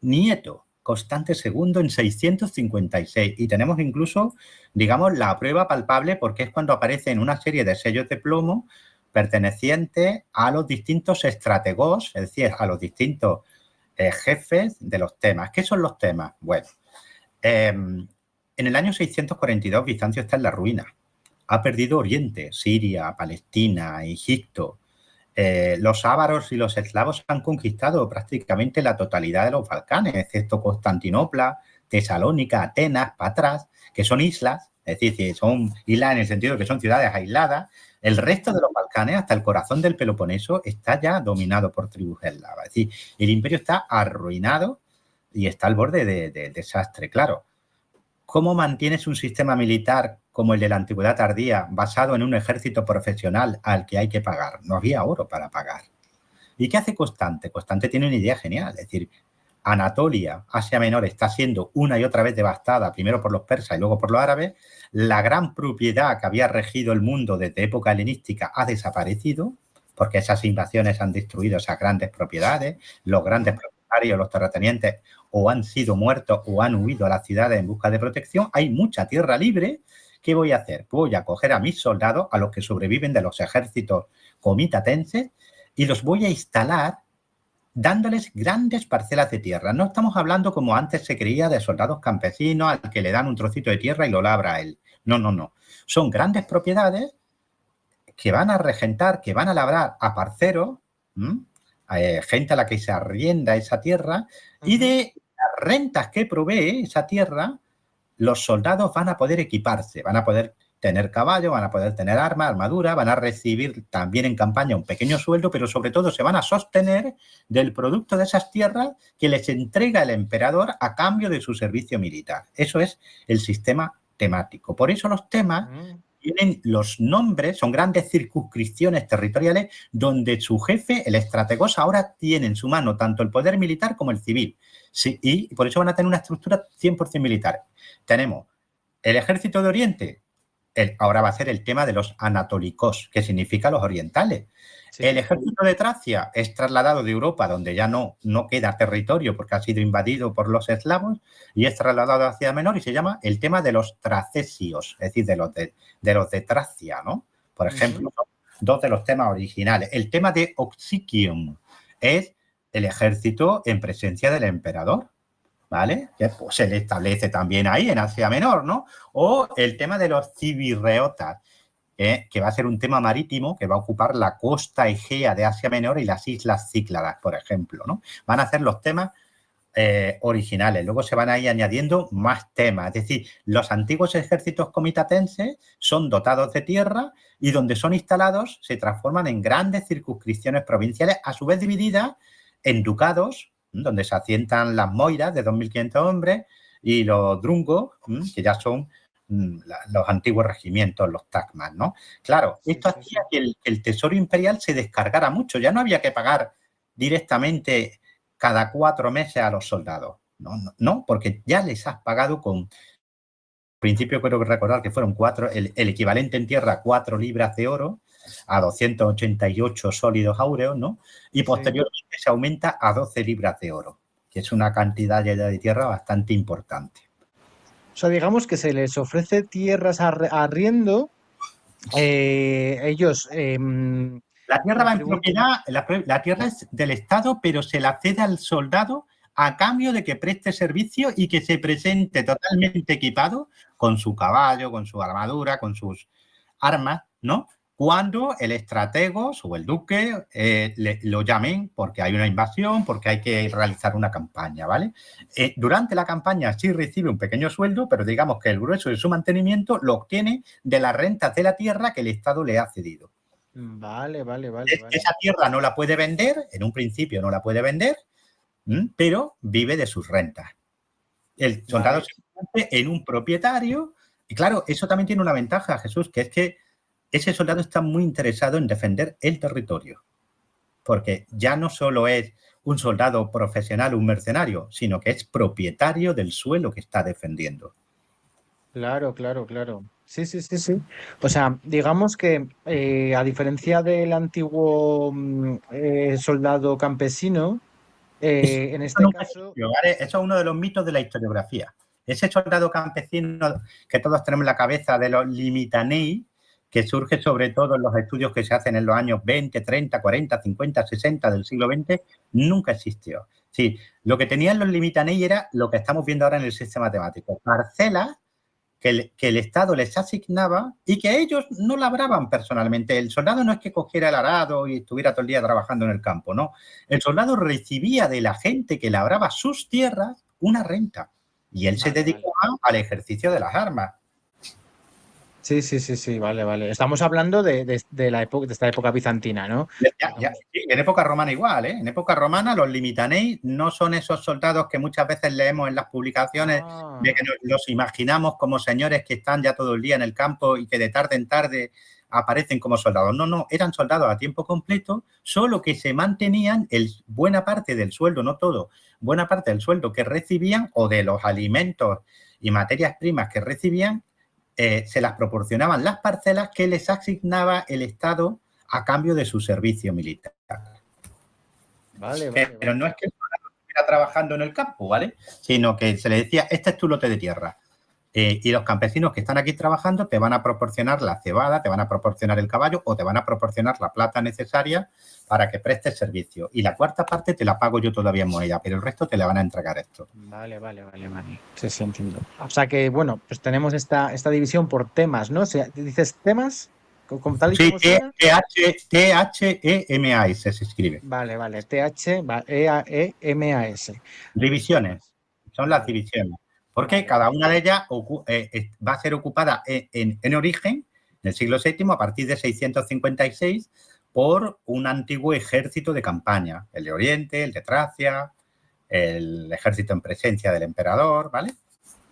Speaker 2: nieto, Constante II, en 656. Y tenemos incluso, digamos, la prueba palpable porque es cuando aparecen una serie de sellos de plomo pertenecientes a los distintos estrategos, es decir, a los distintos jefes de los temas. ¿Qué son los temas? Bueno, en el año 642 Bizancio está en la ruina. Ha perdido Oriente, Siria, Palestina, Egipto. Los ávaros y los eslavos han conquistado prácticamente la totalidad de los Balcanes, excepto Constantinopla, Tesalónica, Atenas, Patras, que son islas, es decir, son islas en el sentido de que son ciudades aisladas. El resto de los Balcanes, hasta el corazón del Peloponeso, está ya dominado por tribus eslavas. Es decir, el imperio está arruinado y está al borde de desastre. Claro, ¿cómo mantienes un sistema militar como el de la antigüedad tardía, basado en un ejército profesional al que hay que pagar? No había oro para pagar. ¿Y qué hace Constante? Constante tiene una idea genial, es decir, Anatolia, Asia Menor, está siendo una y otra vez devastada, primero por los persas y luego por los árabes. La gran propiedad que había regido el mundo desde época helenística ha desaparecido, porque esas invasiones han destruido esas grandes propiedades. Los grandes propietarios, los terratenientes, o han sido muertos o han huido a las ciudades en busca de protección. Hay mucha tierra libre. ¿Qué voy a hacer? Voy a coger a mis soldados, a los que sobreviven de los ejércitos comitatenses, y los voy a instalar dándoles grandes parcelas de tierra. No estamos hablando como antes se creía de soldados campesinos al que le dan un trocito de tierra y lo labra él. No, no, no. Son grandes propiedades que van a regentar, que van a labrar a parceros, gente a la que se arrienda esa tierra, y de las rentas que provee esa tierra, los soldados van a poder equiparse, van a poder tener caballo, van a poder tener armas, armadura, van a recibir también en campaña un pequeño sueldo, pero sobre todo se van a sostener del producto de esas tierras que les entrega el emperador a cambio de su servicio militar. Eso es el sistema temático. Por eso los temas tienen los nombres, son grandes circunscripciones territoriales donde su jefe, el estrategos, ahora tiene en su mano tanto el poder militar como el civil. Sí, y por eso van a tener una estructura 100% militar. Tenemos el ejército de Oriente, ahora va a ser el tema de los anatólicos, que significa los orientales. Sí. El ejército de Tracia es trasladado de Europa, donde ya no queda territorio porque ha sido invadido por los eslavos, y es trasladado hacia Menor y se llama el tema de los tracesios, es decir, de los de Tracia, ¿no? Por ejemplo, son dos de los temas originales. El tema de Oxicium es el ejército en presencia del emperador, ¿vale? Que pues, se le establece también ahí en Asia Menor, ¿no? O el tema de los civirreotas, que va a ser un tema marítimo que va a ocupar la costa egea de Asia Menor y las islas Cícladas, por ejemplo, ¿no? Van a ser los temas originales. Luego se van a ir añadiendo más temas. Es decir, los antiguos ejércitos comitatenses son dotados de tierra y donde son instalados se transforman en grandes circunscripciones provinciales, a su vez divididas en ducados, donde se asientan las moiras de 2.500 hombres y los drungos, que ya son los antiguos regimientos, los tacmas, ¿no? Claro, esto hacía que el tesoro imperial se descargara mucho. Ya no había que pagar directamente cada 4 meses a los soldados. No, porque ya les has pagado con... Al principio creo que recordar que fueron 4, el equivalente en tierra, 4 libras de oro a 288 sólidos áureos, ¿no? Y posteriormente se aumenta a 12 libras de oro, que es una cantidad de tierra bastante importante.
Speaker 1: O sea, digamos que se les ofrece tierras a arriendo, ellos...
Speaker 2: la tierra va en propiedad, la tierra es del Estado, pero se la cede al soldado a cambio de que preste servicio y que se presente totalmente equipado con su caballo, con su armadura, con sus armas, ¿no? Cuando el estrategos o el duque lo llamen porque hay una invasión, porque hay que realizar una campaña, ¿vale? Durante la campaña sí recibe un pequeño sueldo, pero digamos que el grueso de su mantenimiento lo obtiene de las rentas de la tierra que el Estado le ha cedido.
Speaker 1: Vale.
Speaker 2: Esa tierra no la puede vender, en un principio no la puede vender, pero vive de sus rentas. El soldado se convierte en un propietario y claro, eso también tiene una ventaja, Jesús, que es que ese soldado está muy interesado en defender el territorio, porque ya no solo es un soldado profesional, un mercenario, sino que es propietario del suelo que está defendiendo.
Speaker 1: Claro. Sí. O sea, digamos que a diferencia del antiguo soldado campesino, en este caso...
Speaker 2: ¿vale? Eso es uno de los mitos de la historiografía. Ese soldado campesino que todos tenemos en la cabeza de los limitanei, que surge sobre todo en los estudios que se hacen en los años 20, 30, 40, 50, 60 del siglo XX, nunca existió. Sí, lo que tenían los limitanei era lo que estamos viendo ahora en el sistema temático, parcelas que el Estado les asignaba y que ellos no labraban personalmente. El soldado no es que cogiera el arado y estuviera todo el día trabajando en el campo, no. El soldado recibía de la gente que labraba sus tierras una renta y él se dedicaba al ejercicio de las armas.
Speaker 1: Sí, vale. Estamos hablando de la época, de esta época bizantina, ¿no?
Speaker 2: Sí, en época romana igual, ¿eh? En época romana los limitanei no son esos soldados que muchas veces leemos en las publicaciones de que los imaginamos como señores que están ya todo el día en el campo y que de tarde en tarde aparecen como soldados. No, eran soldados a tiempo completo, solo que se mantenían buena parte del sueldo, no todo, buena parte del sueldo que recibían o de los alimentos y materias primas que recibían, se las proporcionaban las parcelas que les asignaba el Estado a cambio de su servicio militar. Pero no es que el soldado estuviera trabajando en el campo, ¿vale? Sino que se le decía, este es tu lote de tierra. y los campesinos que están aquí trabajando te van a proporcionar la cebada, te van a proporcionar el caballo o te van a proporcionar la plata necesaria para que prestes servicio. Y la cuarta parte te la pago yo todavía en moneda, pero el resto te la van a entregar esto.
Speaker 1: Vale. Sí, sí, entiendo. O sea que, bueno, pues tenemos esta división por temas, ¿no? O sea, ¿dices temas? ¿Tal y
Speaker 2: Sí,
Speaker 1: como suena?
Speaker 2: T-H-E-M-A-S se escribe.
Speaker 1: Vale. T-H-E-A-E-M-A-S.
Speaker 2: Divisiones.
Speaker 1: Temas.
Speaker 2: Son las
Speaker 1: Vale,
Speaker 2: divisiones. Porque
Speaker 1: vale,
Speaker 2: cada
Speaker 1: vale.
Speaker 2: una de ellas va a ser ocupada en origen, en el siglo VII, a partir de 656, por un antiguo ejército de campaña. El de Oriente, el de Tracia, el ejército en presencia del emperador, ¿vale?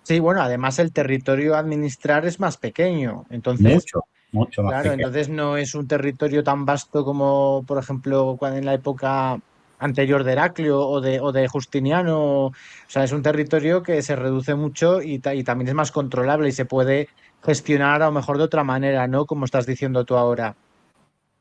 Speaker 1: Sí, bueno, además el territorio a administrar es más pequeño. Entonces,
Speaker 2: Mucho más
Speaker 1: claro,
Speaker 2: pequeño.
Speaker 1: entonces no es un territorio tan vasto como, por ejemplo, cuando en la época anterior de Heraclio o de Justiniano. O sea, es un territorio que se reduce mucho y también es más controlable y se puede gestionar a lo mejor de otra manera, ¿no? Como estás diciendo tú ahora.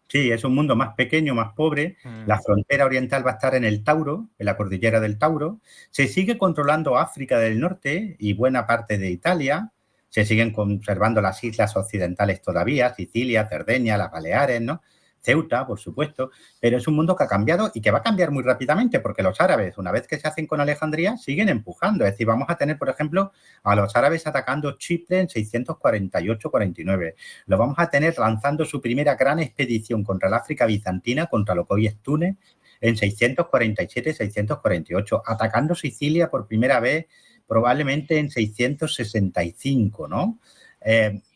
Speaker 2: Sí, es un mundo más pequeño, más pobre. La
Speaker 1: Mm.
Speaker 2: frontera oriental va a estar en el Tauro, en la cordillera del Tauro. Se sigue controlando África del Norte y buena parte de Italia. Se siguen conservando las islas occidentales todavía, Sicilia, Cerdeña, las Baleares, ¿no? Ceuta, por supuesto, pero es un mundo que ha cambiado y que va a cambiar muy rápidamente porque los árabes, una vez que se hacen con Alejandría, siguen empujando. Es decir, vamos a tener, por ejemplo, a los árabes atacando Chipre en 648-49. Lo vamos a tener lanzando su primera gran expedición contra el África bizantina, contra lo que hoy es Túnez, en 647-648, atacando Sicilia por primera vez probablemente en 665, ¿no?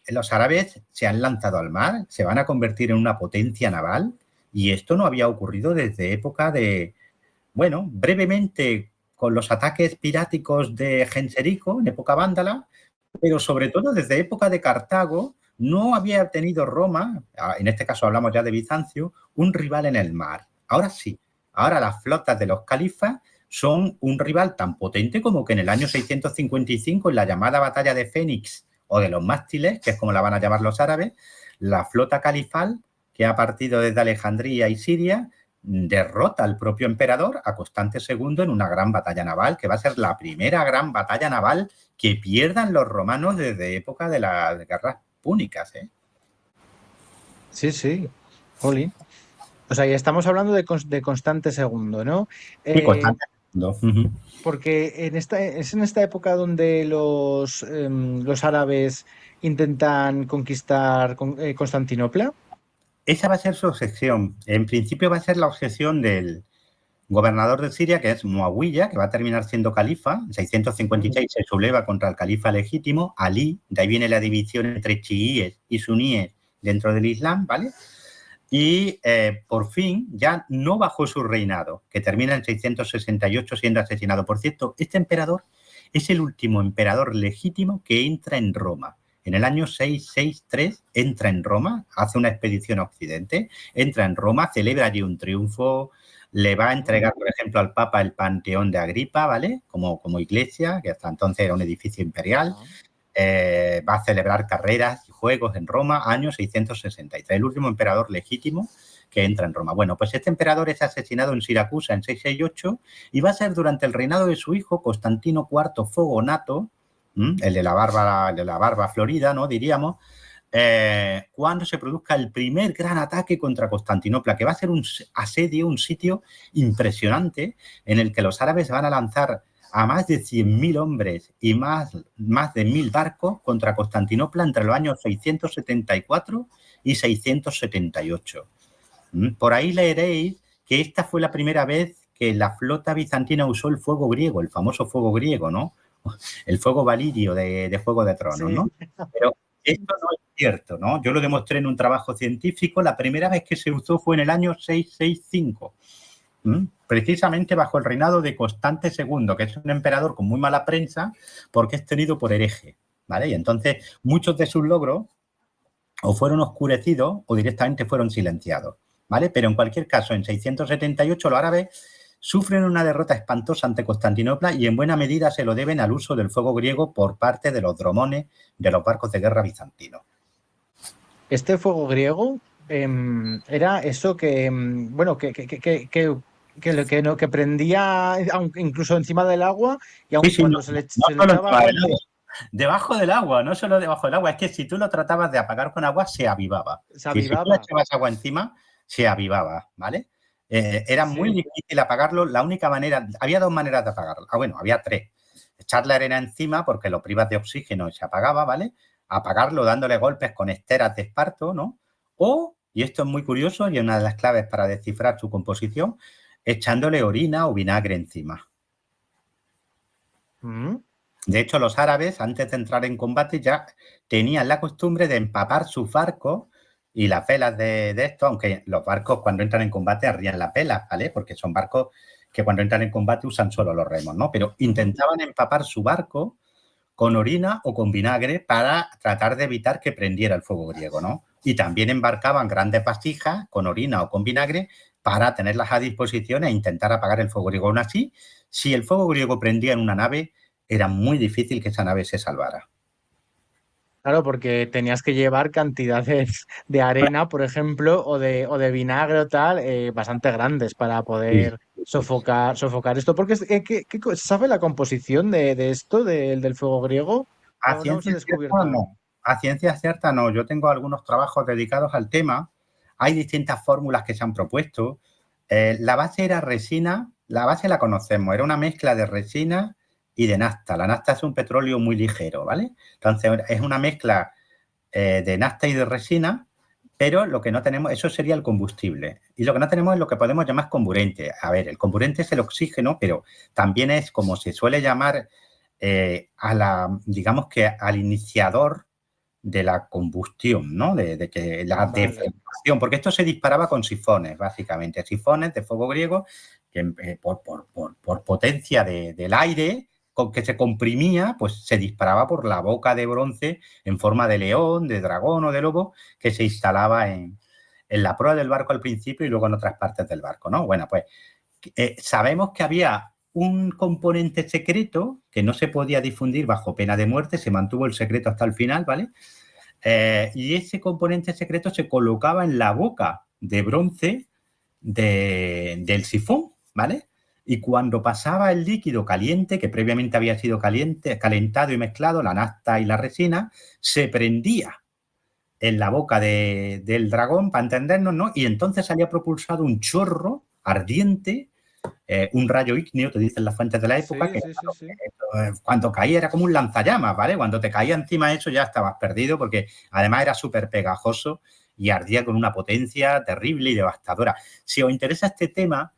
Speaker 2: Los árabes se han lanzado al mar, se van a convertir en una potencia naval y esto no había ocurrido desde época de, bueno, brevemente con los ataques piráticos de Genserico en época vándala, pero sobre todo desde época de Cartago no había tenido Roma, en este caso hablamos ya de Bizancio, un rival en el mar. Ahora sí, ahora las flotas de los califas son un rival tan potente como que en el año 655, en la llamada batalla de Fénix o de los mástiles, que es como la van a llamar los árabes, la flota califal que ha partido desde Alejandría y Siria derrota al propio emperador, a Constante II, en una gran batalla naval, que va a ser la primera gran batalla naval que pierdan los romanos desde época de las guerras púnicas, ¿eh?
Speaker 1: Sí, Jolín. O sea, ya estamos hablando de Constante II, ¿no?
Speaker 2: Sí, Constante II.
Speaker 1: Porque es en esta época donde los árabes intentan conquistar Constantinopla.
Speaker 2: Esa va a ser su obsesión. En principio va a ser la obsesión del gobernador de Siria, que es Muawiyah, que va a terminar siendo califa. En 656 se subleva contra el califa legítimo, Ali. De ahí viene la división entre chiíes y suníes dentro del Islam, ¿vale? Y por fin ya no bajó su reinado, que termina en 668 siendo asesinado. Por cierto, este emperador es el último emperador legítimo que entra en Roma. En el año 663 entra en Roma, hace una expedición a Occidente, entra en Roma, celebra allí un triunfo, le va a entregar, por ejemplo, al Papa el Panteón de Agripa, ¿vale? Como iglesia, que hasta entonces era un edificio imperial. Va a celebrar carreras y juegos en Roma, año 663, el último emperador legítimo que entra en Roma. Bueno, pues este emperador es asesinado en Siracusa en 668 y va a ser durante el reinado de su hijo Constantino IV Fogonato, el de la barba florida, ¿no? Diríamos, cuando se produzca el primer gran ataque contra Constantinopla, que va a ser un asedio, un sitio impresionante en el que los árabes van a lanzar a más de 100.000 hombres y más de 1.000 barcos contra Constantinopla entre los años 674 y 678. Por ahí leeréis que esta fue la primera vez que la flota bizantina usó el fuego griego, el famoso fuego griego, ¿no? El fuego valirio de Juego de Tronos, ¿no? Pero esto no es cierto, ¿no? Yo lo demostré en un trabajo científico. La primera vez que se usó fue en el año 665. Precisamente bajo el reinado de Constante II, que es un emperador con muy mala prensa porque es tenido por hereje, ¿vale? Y entonces muchos de sus logros o fueron oscurecidos o directamente fueron silenciados, ¿vale? Pero en cualquier caso, en 678 los árabes sufren una derrota espantosa ante Constantinopla y en buena medida se lo deben al uso del fuego griego por parte de los dromones de los barcos de guerra bizantinos.
Speaker 1: Este fuego griego era eso que, bueno, que prendía incluso encima del agua y aun
Speaker 2: Sí,
Speaker 1: cuando
Speaker 2: no,
Speaker 1: se le
Speaker 2: no solo
Speaker 1: echaba
Speaker 2: encima del agua, debajo del agua, no solo debajo del agua, es que si tú lo tratabas de apagar con agua, se avivaba.
Speaker 1: Se
Speaker 2: Y si tú
Speaker 1: avivaba.
Speaker 2: le echabas agua encima, se avivaba, ¿vale? Era muy difícil apagarlo. La única manera, había dos maneras de apagarlo. Bueno, había tres. Echar la arena encima porque lo privas de oxígeno y se apagaba, ¿vale? Apagarlo dándole golpes con esteras de esparto, ¿no? O, y esto es muy curioso y es una de las claves para descifrar su composición, echándole orina o vinagre encima. De hecho, los árabes, antes de entrar en combate, ya tenían la costumbre de empapar sus barcos y las velas de esto, aunque los barcos cuando entran en combate arrían las velas, ¿vale? Porque son barcos que cuando entran en combate usan solo los remos, ¿no? Pero intentaban empapar su barco con orina o con vinagre para tratar de evitar que prendiera el fuego griego, ¿no? Y también embarcaban grandes vasijas con orina o con vinagre para tenerlas a disposición e intentar apagar el fuego griego. Aún así, si el fuego griego prendía en una nave, era muy difícil que esa nave se salvara.
Speaker 1: Claro, porque tenías que llevar cantidades de arena, por ejemplo, o de vinagre o tal, bastante grandes para poder sofocar esto. Porque ¿sabe la composición de esto, del fuego griego?
Speaker 2: A
Speaker 1: No se ha
Speaker 2: ciencia
Speaker 1: descubierto
Speaker 2: cierta,
Speaker 1: aún.
Speaker 2: no. A ciencia cierta, no. Yo tengo algunos trabajos dedicados al tema. Hay distintas fórmulas que se han propuesto. La base era resina. La base la conocemos. Era una mezcla de resina y de nafta. La nafta es un petróleo muy ligero, ¿vale? Entonces, es una mezcla de nafta y de resina, pero lo que no tenemos, eso sería el combustible. Y lo que no tenemos es lo que podemos llamar comburente. A ver, el comburente es el oxígeno, pero también es como se suele llamar digamos que al iniciador de la combustión, ¿no? De que la deflagración, porque esto se disparaba con sifones, básicamente, sifones de fuego griego que por potencia del aire con que se comprimía, pues se disparaba por la boca de bronce en forma de león, de dragón o de lobo que se instalaba en la proa del barco al principio y luego en otras partes del barco, ¿no? Bueno, pues sabemos que había un componente secreto que no se podía difundir bajo pena de muerte, se mantuvo el secreto hasta el final, ¿vale? Y ese componente secreto se colocaba en la boca de bronce del sifón, ¿vale? Y cuando pasaba el líquido caliente, que previamente había sido calentado y mezclado, la nafta y la resina, se prendía en la boca del dragón, para entendernos, ¿no? Y entonces salía propulsado un chorro ardiente, un rayo ígneo, te dicen las fuentes de la época, que cuando caía era como un lanzallamas, ¿vale? Cuando te caía encima eso ya estabas perdido porque además era súper pegajoso y ardía con una potencia terrible y devastadora. Si os interesa este tema,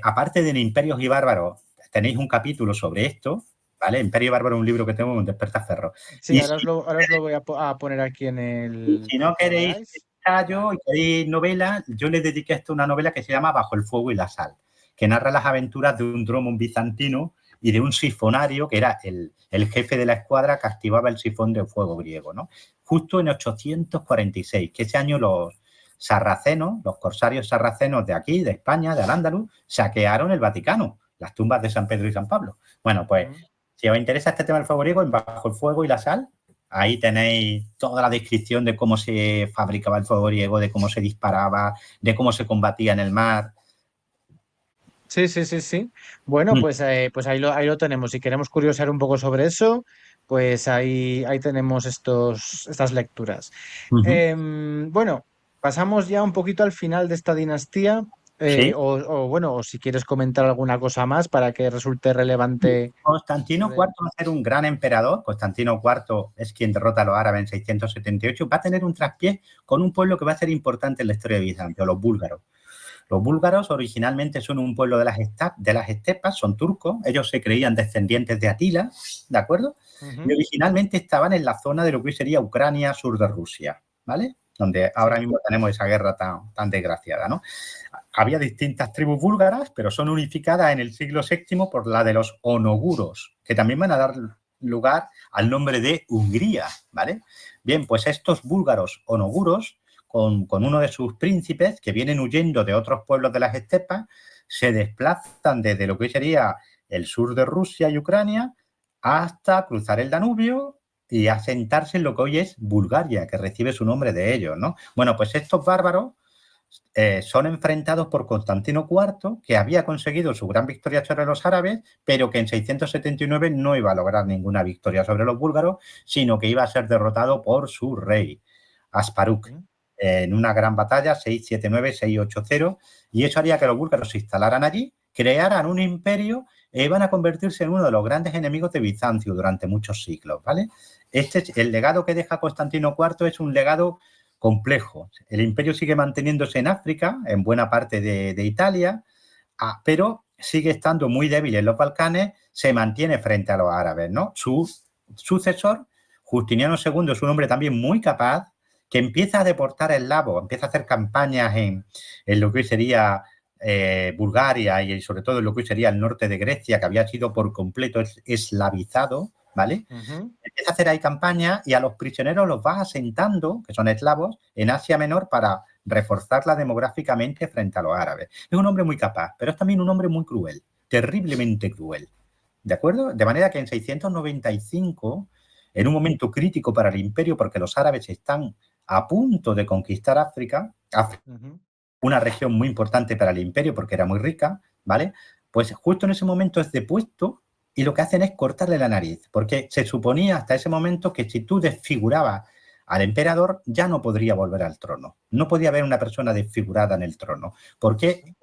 Speaker 2: aparte de en Imperios y Bárbaros, tenéis un capítulo sobre esto, ¿vale? Imperio y Bárbaro es un libro que tengo con Despertaferro.
Speaker 1: Sí, ahora os lo voy a poner aquí en el...
Speaker 2: Si no queréis ensayo y queréis novela, yo le dediqué a esto una novela que se llama Bajo el fuego y la sal, que narra las aventuras de un dromon bizantino y de un sifonario que era el jefe de la escuadra que activaba el sifón de fuego griego, ¿no? Justo en 846, que ese año los sarracenos, los corsarios sarracenos de aquí, de España, de Al-Ándalus, saquearon el Vaticano, las tumbas de San Pedro y San Pablo. Bueno, pues si os interesa este tema del fuego griego, en Bajo el fuego y la sal, ahí tenéis toda la descripción de cómo se fabricaba el fuego griego, de cómo se disparaba, de cómo se combatía en el mar.
Speaker 1: Sí. Bueno, pues ahí lo tenemos. Si queremos curiosear un poco sobre eso, pues ahí tenemos estas lecturas. Bueno, pasamos ya un poquito al final de esta dinastía.
Speaker 2: Sí.
Speaker 1: O si quieres comentar alguna cosa más para que resulte relevante.
Speaker 2: Constantino IV va a ser un gran emperador. Constantino IV es quien derrota a los árabes en 678. Va a tener un traspié con un pueblo que va a ser importante en la historia de Bizancio, los búlgaros. Los búlgaros originalmente son un pueblo de las estepas, son turcos. Ellos se creían descendientes de Atila, ¿de acuerdo? Y originalmente estaban en la zona de lo que hoy sería Ucrania, sur de Rusia, ¿vale? Donde ahora mismo tenemos esa guerra tan desgraciada, ¿no? Había distintas tribus búlgaras, pero son unificadas en el siglo VII por la de los onoguros, que también van a dar lugar al nombre de Hungría, ¿vale? Bien, pues estos búlgaros onoguros, con uno de sus príncipes, que vienen huyendo de otros pueblos de las estepas, se desplazan desde lo que hoy sería el sur de Rusia y Ucrania hasta cruzar el Danubio y asentarse en lo que hoy es Bulgaria, que recibe su nombre de ellos, ¿no? Bueno, pues estos bárbaros son enfrentados por Constantino IV, que había conseguido su gran victoria sobre los árabes, pero que en 679 no iba a lograr ninguna victoria sobre los búlgaros, sino que iba a ser derrotado por su rey, Asparuk, en una gran batalla, 679-680, y eso haría que los búlgaros se instalaran allí, crearan un imperio e iban a convertirse en uno de los grandes enemigos de Bizancio durante muchos siglos, ¿vale? El legado que deja Constantino IV es un legado complejo. El imperio sigue manteniéndose en África, en buena parte de Italia, pero sigue estando muy débil en los Balcanes, se mantiene frente a los árabes, ¿no? Su sucesor, Justiniano II, es un hombre también muy capaz, que empieza a deportar eslavos, empieza a hacer campañas en lo que hoy sería Bulgaria y sobre todo en lo que hoy sería el norte de Grecia, que había sido por completo eslavizado, ¿vale? Empieza a hacer ahí campañas y a los prisioneros los va asentando, que son eslavos, en Asia Menor para reforzarla demográficamente frente a los árabes. Es un hombre muy capaz, pero es también un hombre muy cruel, terriblemente cruel, ¿de acuerdo? De manera que en 695, en un momento crítico para el imperio, porque los árabes están a punto de conquistar África, una región muy importante para el imperio porque era muy rica, ¿vale? Pues justo en ese momento es depuesto y lo que hacen es cortarle la nariz, porque se suponía hasta ese momento que si tú desfigurabas al emperador ya no podría volver al trono. No podía haber una persona desfigurada en el trono. ¿Por qué?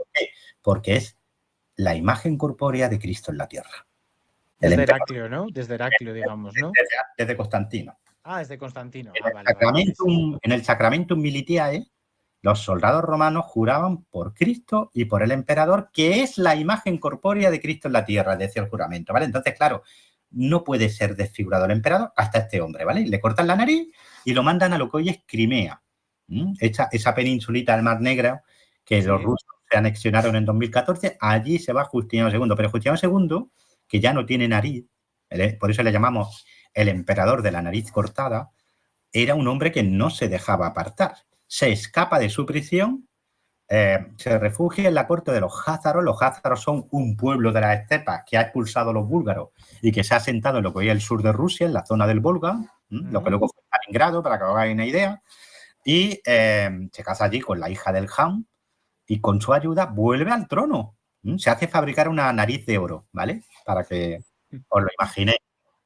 Speaker 2: Porque es la imagen corpórea de Cristo en la tierra.
Speaker 1: Desde Heraclio, ¿no? Desde Heraclio, digamos, ¿no?
Speaker 2: Desde Constantino.
Speaker 1: Ah, desde Constantino.
Speaker 2: En el Sacramentum Militiae, los soldados romanos juraban por Cristo y por el emperador, que es la imagen corpórea de Cristo en la tierra, decía el juramento, ¿vale? Entonces, claro, no puede ser desfigurado el emperador hasta este hombre, ¿vale? Le cortan la nariz y lo mandan a lo que hoy es Crimea, esa peninsulita del Mar Negro que los rusos se anexionaron en 2014, allí se va Justiniano II, pero Justiniano II, que ya no tiene nariz, por eso le llamamos el emperador de la nariz cortada, era un hombre que no se dejaba apartar. Se escapa de su prisión, se refugia en la corte de los házaros. Los házaros son un pueblo de las estepas que ha expulsado a los búlgaros y que se ha asentado en lo que hoy es el sur de Rusia, en la zona del Volga, lo que luego fue Stalingrado, para que os hagáis una idea, y se casa allí con la hija del Jan y con su ayuda vuelve al trono. Se hace fabricar una nariz de oro, ¿vale? Para que os lo imaginéis.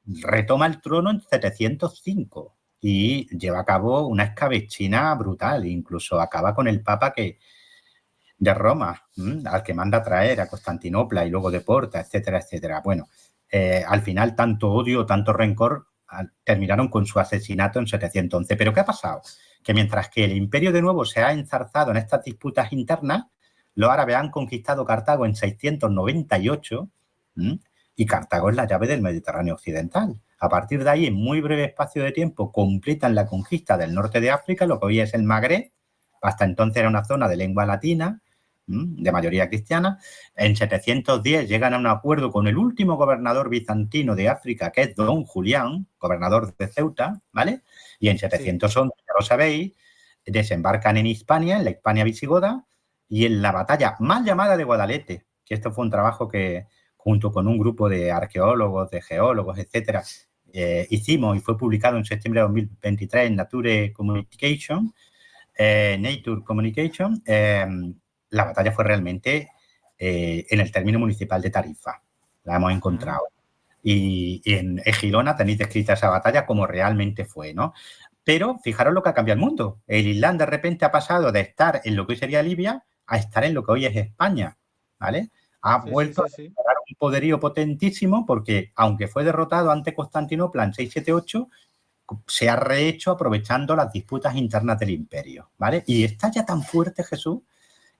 Speaker 2: Retoma el trono en 705 y lleva a cabo una escabechina brutal, incluso acaba con el papa de Roma, al que manda a traer a Constantinopla y luego deporta, etcétera, etcétera. Bueno, al final tanto odio, tanto rencor terminaron con su asesinato en 711. ¿Pero qué ha pasado? Que mientras que el imperio de nuevo se ha enzarzado en estas disputas internas, los árabes han conquistado Cartago en 698 y Cartago es la llave del Mediterráneo occidental. A partir de ahí, en muy breve espacio de tiempo, completan la conquista del norte de África, lo que hoy es el Magreb. Hasta entonces era una zona de lengua latina, de mayoría cristiana. En 710 llegan a un acuerdo con el último gobernador bizantino de África, que es Don Julián, gobernador de Ceuta, ¿vale? Y en 711, ya lo sabéis, desembarcan en Hispania, en la Hispania visigoda, y en la batalla mal llamada de Guadalete, que esto fue un trabajo que, junto con un grupo de arqueólogos, de geólogos, etcétera, hicimos y fue publicado en septiembre de 2023 en Nature Communication, la batalla fue realmente en el término municipal de Tarifa. La hemos encontrado. Y en Girona tenéis descrita esa batalla como realmente fue, ¿no? Pero fijaros lo que ha cambiado el mundo. El Islam de repente ha pasado de estar en lo que hoy sería Libia a estar en lo que hoy es España, ¿vale? Ha vuelto a generar un poderío potentísimo porque, aunque fue derrotado ante Constantinopla en 678, se ha rehecho aprovechando las disputas internas del imperio, ¿vale? Y está ya tan fuerte Jesús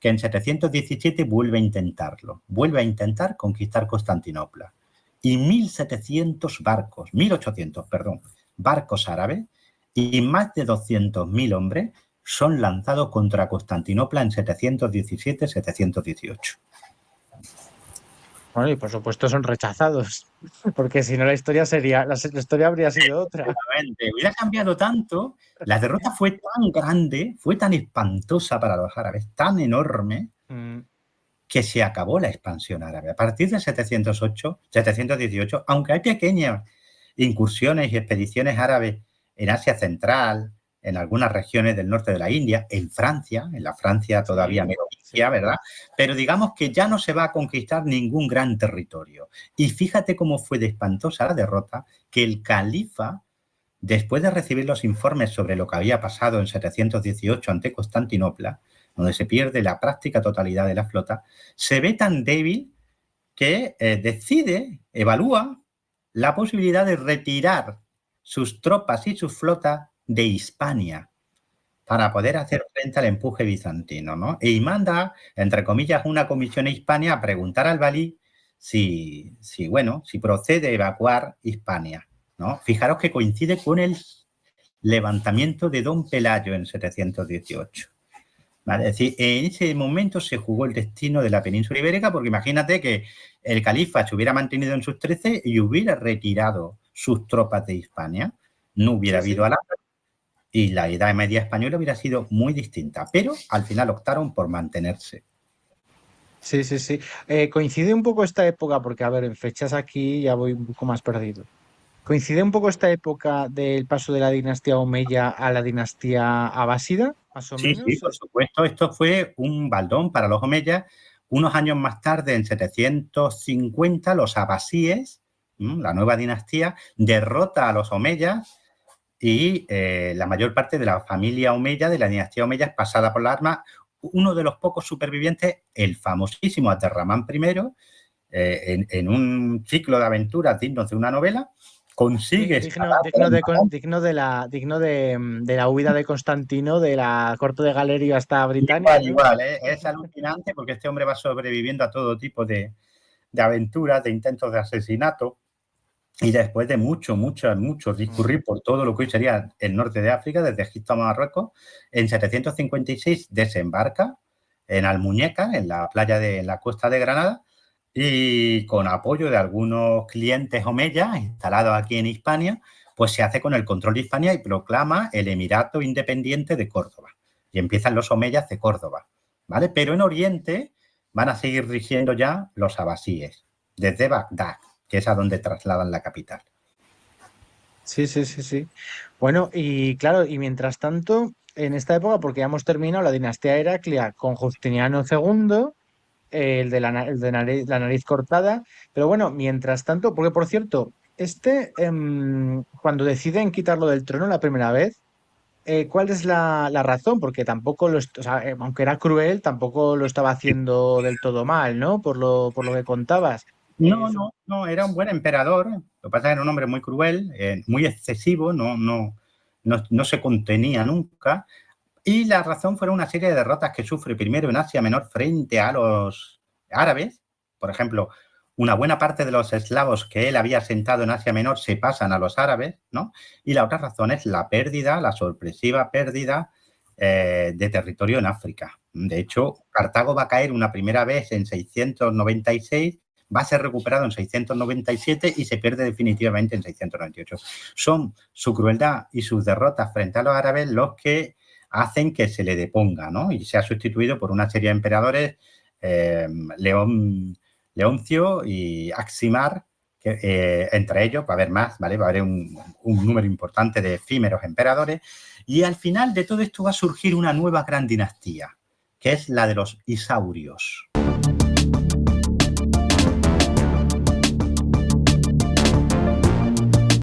Speaker 2: que en 717 vuelve a intentarlo. Vuelve a intentar conquistar Constantinopla. Y 1800 barcos árabes y más de 200.000 hombres son lanzados contra Constantinopla en 717-718.
Speaker 1: Bueno, y por supuesto son rechazados, porque si no la historia habría sido otra.
Speaker 2: Hubiera cambiado tanto, la derrota fue tan grande, fue tan espantosa para los árabes, tan enorme, que se acabó la expansión árabe. A partir de 718, aunque hay pequeñas incursiones y expediciones árabes en Asia Central, en algunas regiones del norte de la India, en Francia, en la Francia todavía merovingia, ¿verdad? Pero digamos que ya no se va a conquistar ningún gran territorio. Y fíjate cómo fue de espantosa la derrota, que el califa, después de recibir los informes sobre lo que había pasado en 718 ante Constantinopla, donde se pierde la práctica totalidad de la flota, se ve tan débil que evalúa la posibilidad de retirar sus tropas y sus flotas de Hispania para poder hacer frente al empuje bizantino, ¿no? Y manda, entre comillas, una comisión a Hispania a preguntar al valí si procede evacuar Hispania, ¿no? Fijaros que coincide con el levantamiento de Don Pelayo en 718. ¿Vale? Es decir, en ese momento se jugó el destino de la península ibérica, porque imagínate que el califa se hubiera mantenido en sus 13 y hubiera retirado sus tropas de Hispania, no hubiera habido alarma y la Edad Media española hubiera sido muy distinta, pero al final optaron por mantenerse.
Speaker 1: Sí, sí, sí. Coincide un poco esta época, porque a ver, en fechas aquí ya voy un poco más perdido. ¿Coincide un poco esta época del paso de la dinastía Omeya a la dinastía Abásida, más o
Speaker 2: Sí,
Speaker 1: menos?
Speaker 2: por supuesto. Esto fue un baldón para los omeyas. Unos años más tarde, en 750, los abasíes, la nueva dinastía, derrota a los omeyas y la mayor parte de la familia omeya, de la dinastía omeya, es pasada por las armas. Uno de los pocos supervivientes, el famosísimo Abderramán I, en un ciclo de aventuras dignos de una novela, consigue
Speaker 1: digno de la huida de Constantino de la corte de Galerio hasta Britania.
Speaker 2: Igual, es alucinante porque este hombre va sobreviviendo a todo tipo de aventuras, de intentos de asesinato, y después de mucho discurrir por todo lo que hoy sería el norte de África, desde Egipto a Marruecos, en 756 desembarca en Almuñécar, en la playa de la costa de Granada, y con apoyo de algunos clientes omeyas instalados aquí en Hispania, pues se hace con el control de Hispania y proclama el Emirato Independiente de Córdoba. Y empiezan los omeyas de Córdoba, ¿vale? Pero en Oriente van a seguir rigiendo ya los abasíes, desde Bagdad, que es a donde trasladan la capital.
Speaker 1: Sí, sí, sí, sí. Bueno, y claro, y mientras tanto, en esta época, porque ya hemos terminado la dinastía Heraclea con Justiniano II, el de la nariz cortada, pero bueno, mientras tanto, porque por cierto, cuando deciden quitarlo del trono la primera vez, ¿cuál es la razón? Porque tampoco o sea, aunque era cruel, tampoco lo estaba haciendo del todo mal, ¿no? Por lo que contabas.
Speaker 2: No, era un buen emperador. Lo que pasa es que era un hombre muy cruel, muy excesivo, no se contenía nunca. Y la razón fueron una serie de derrotas que sufre primero en Asia Menor frente a los árabes. Por ejemplo, una buena parte de los eslavos que él había asentado en Asia Menor se pasan a los árabes, ¿no? Y la otra razón es la sorpresiva pérdida de territorio en África. De hecho, Cartago va a caer una primera vez en 696, va a ser recuperado en 697 y se pierde definitivamente en 698. Son su crueldad y sus derrotas frente a los árabes los que hacen que se le deponga, ¿no? Y se ha sustituido por una serie de emperadores, Leoncio y Aximar, que, entre ellos va a haber más, ¿vale? Va a haber un número importante de efímeros emperadores, y al final de todo esto va a surgir una nueva gran dinastía, que es la de los Isaurios.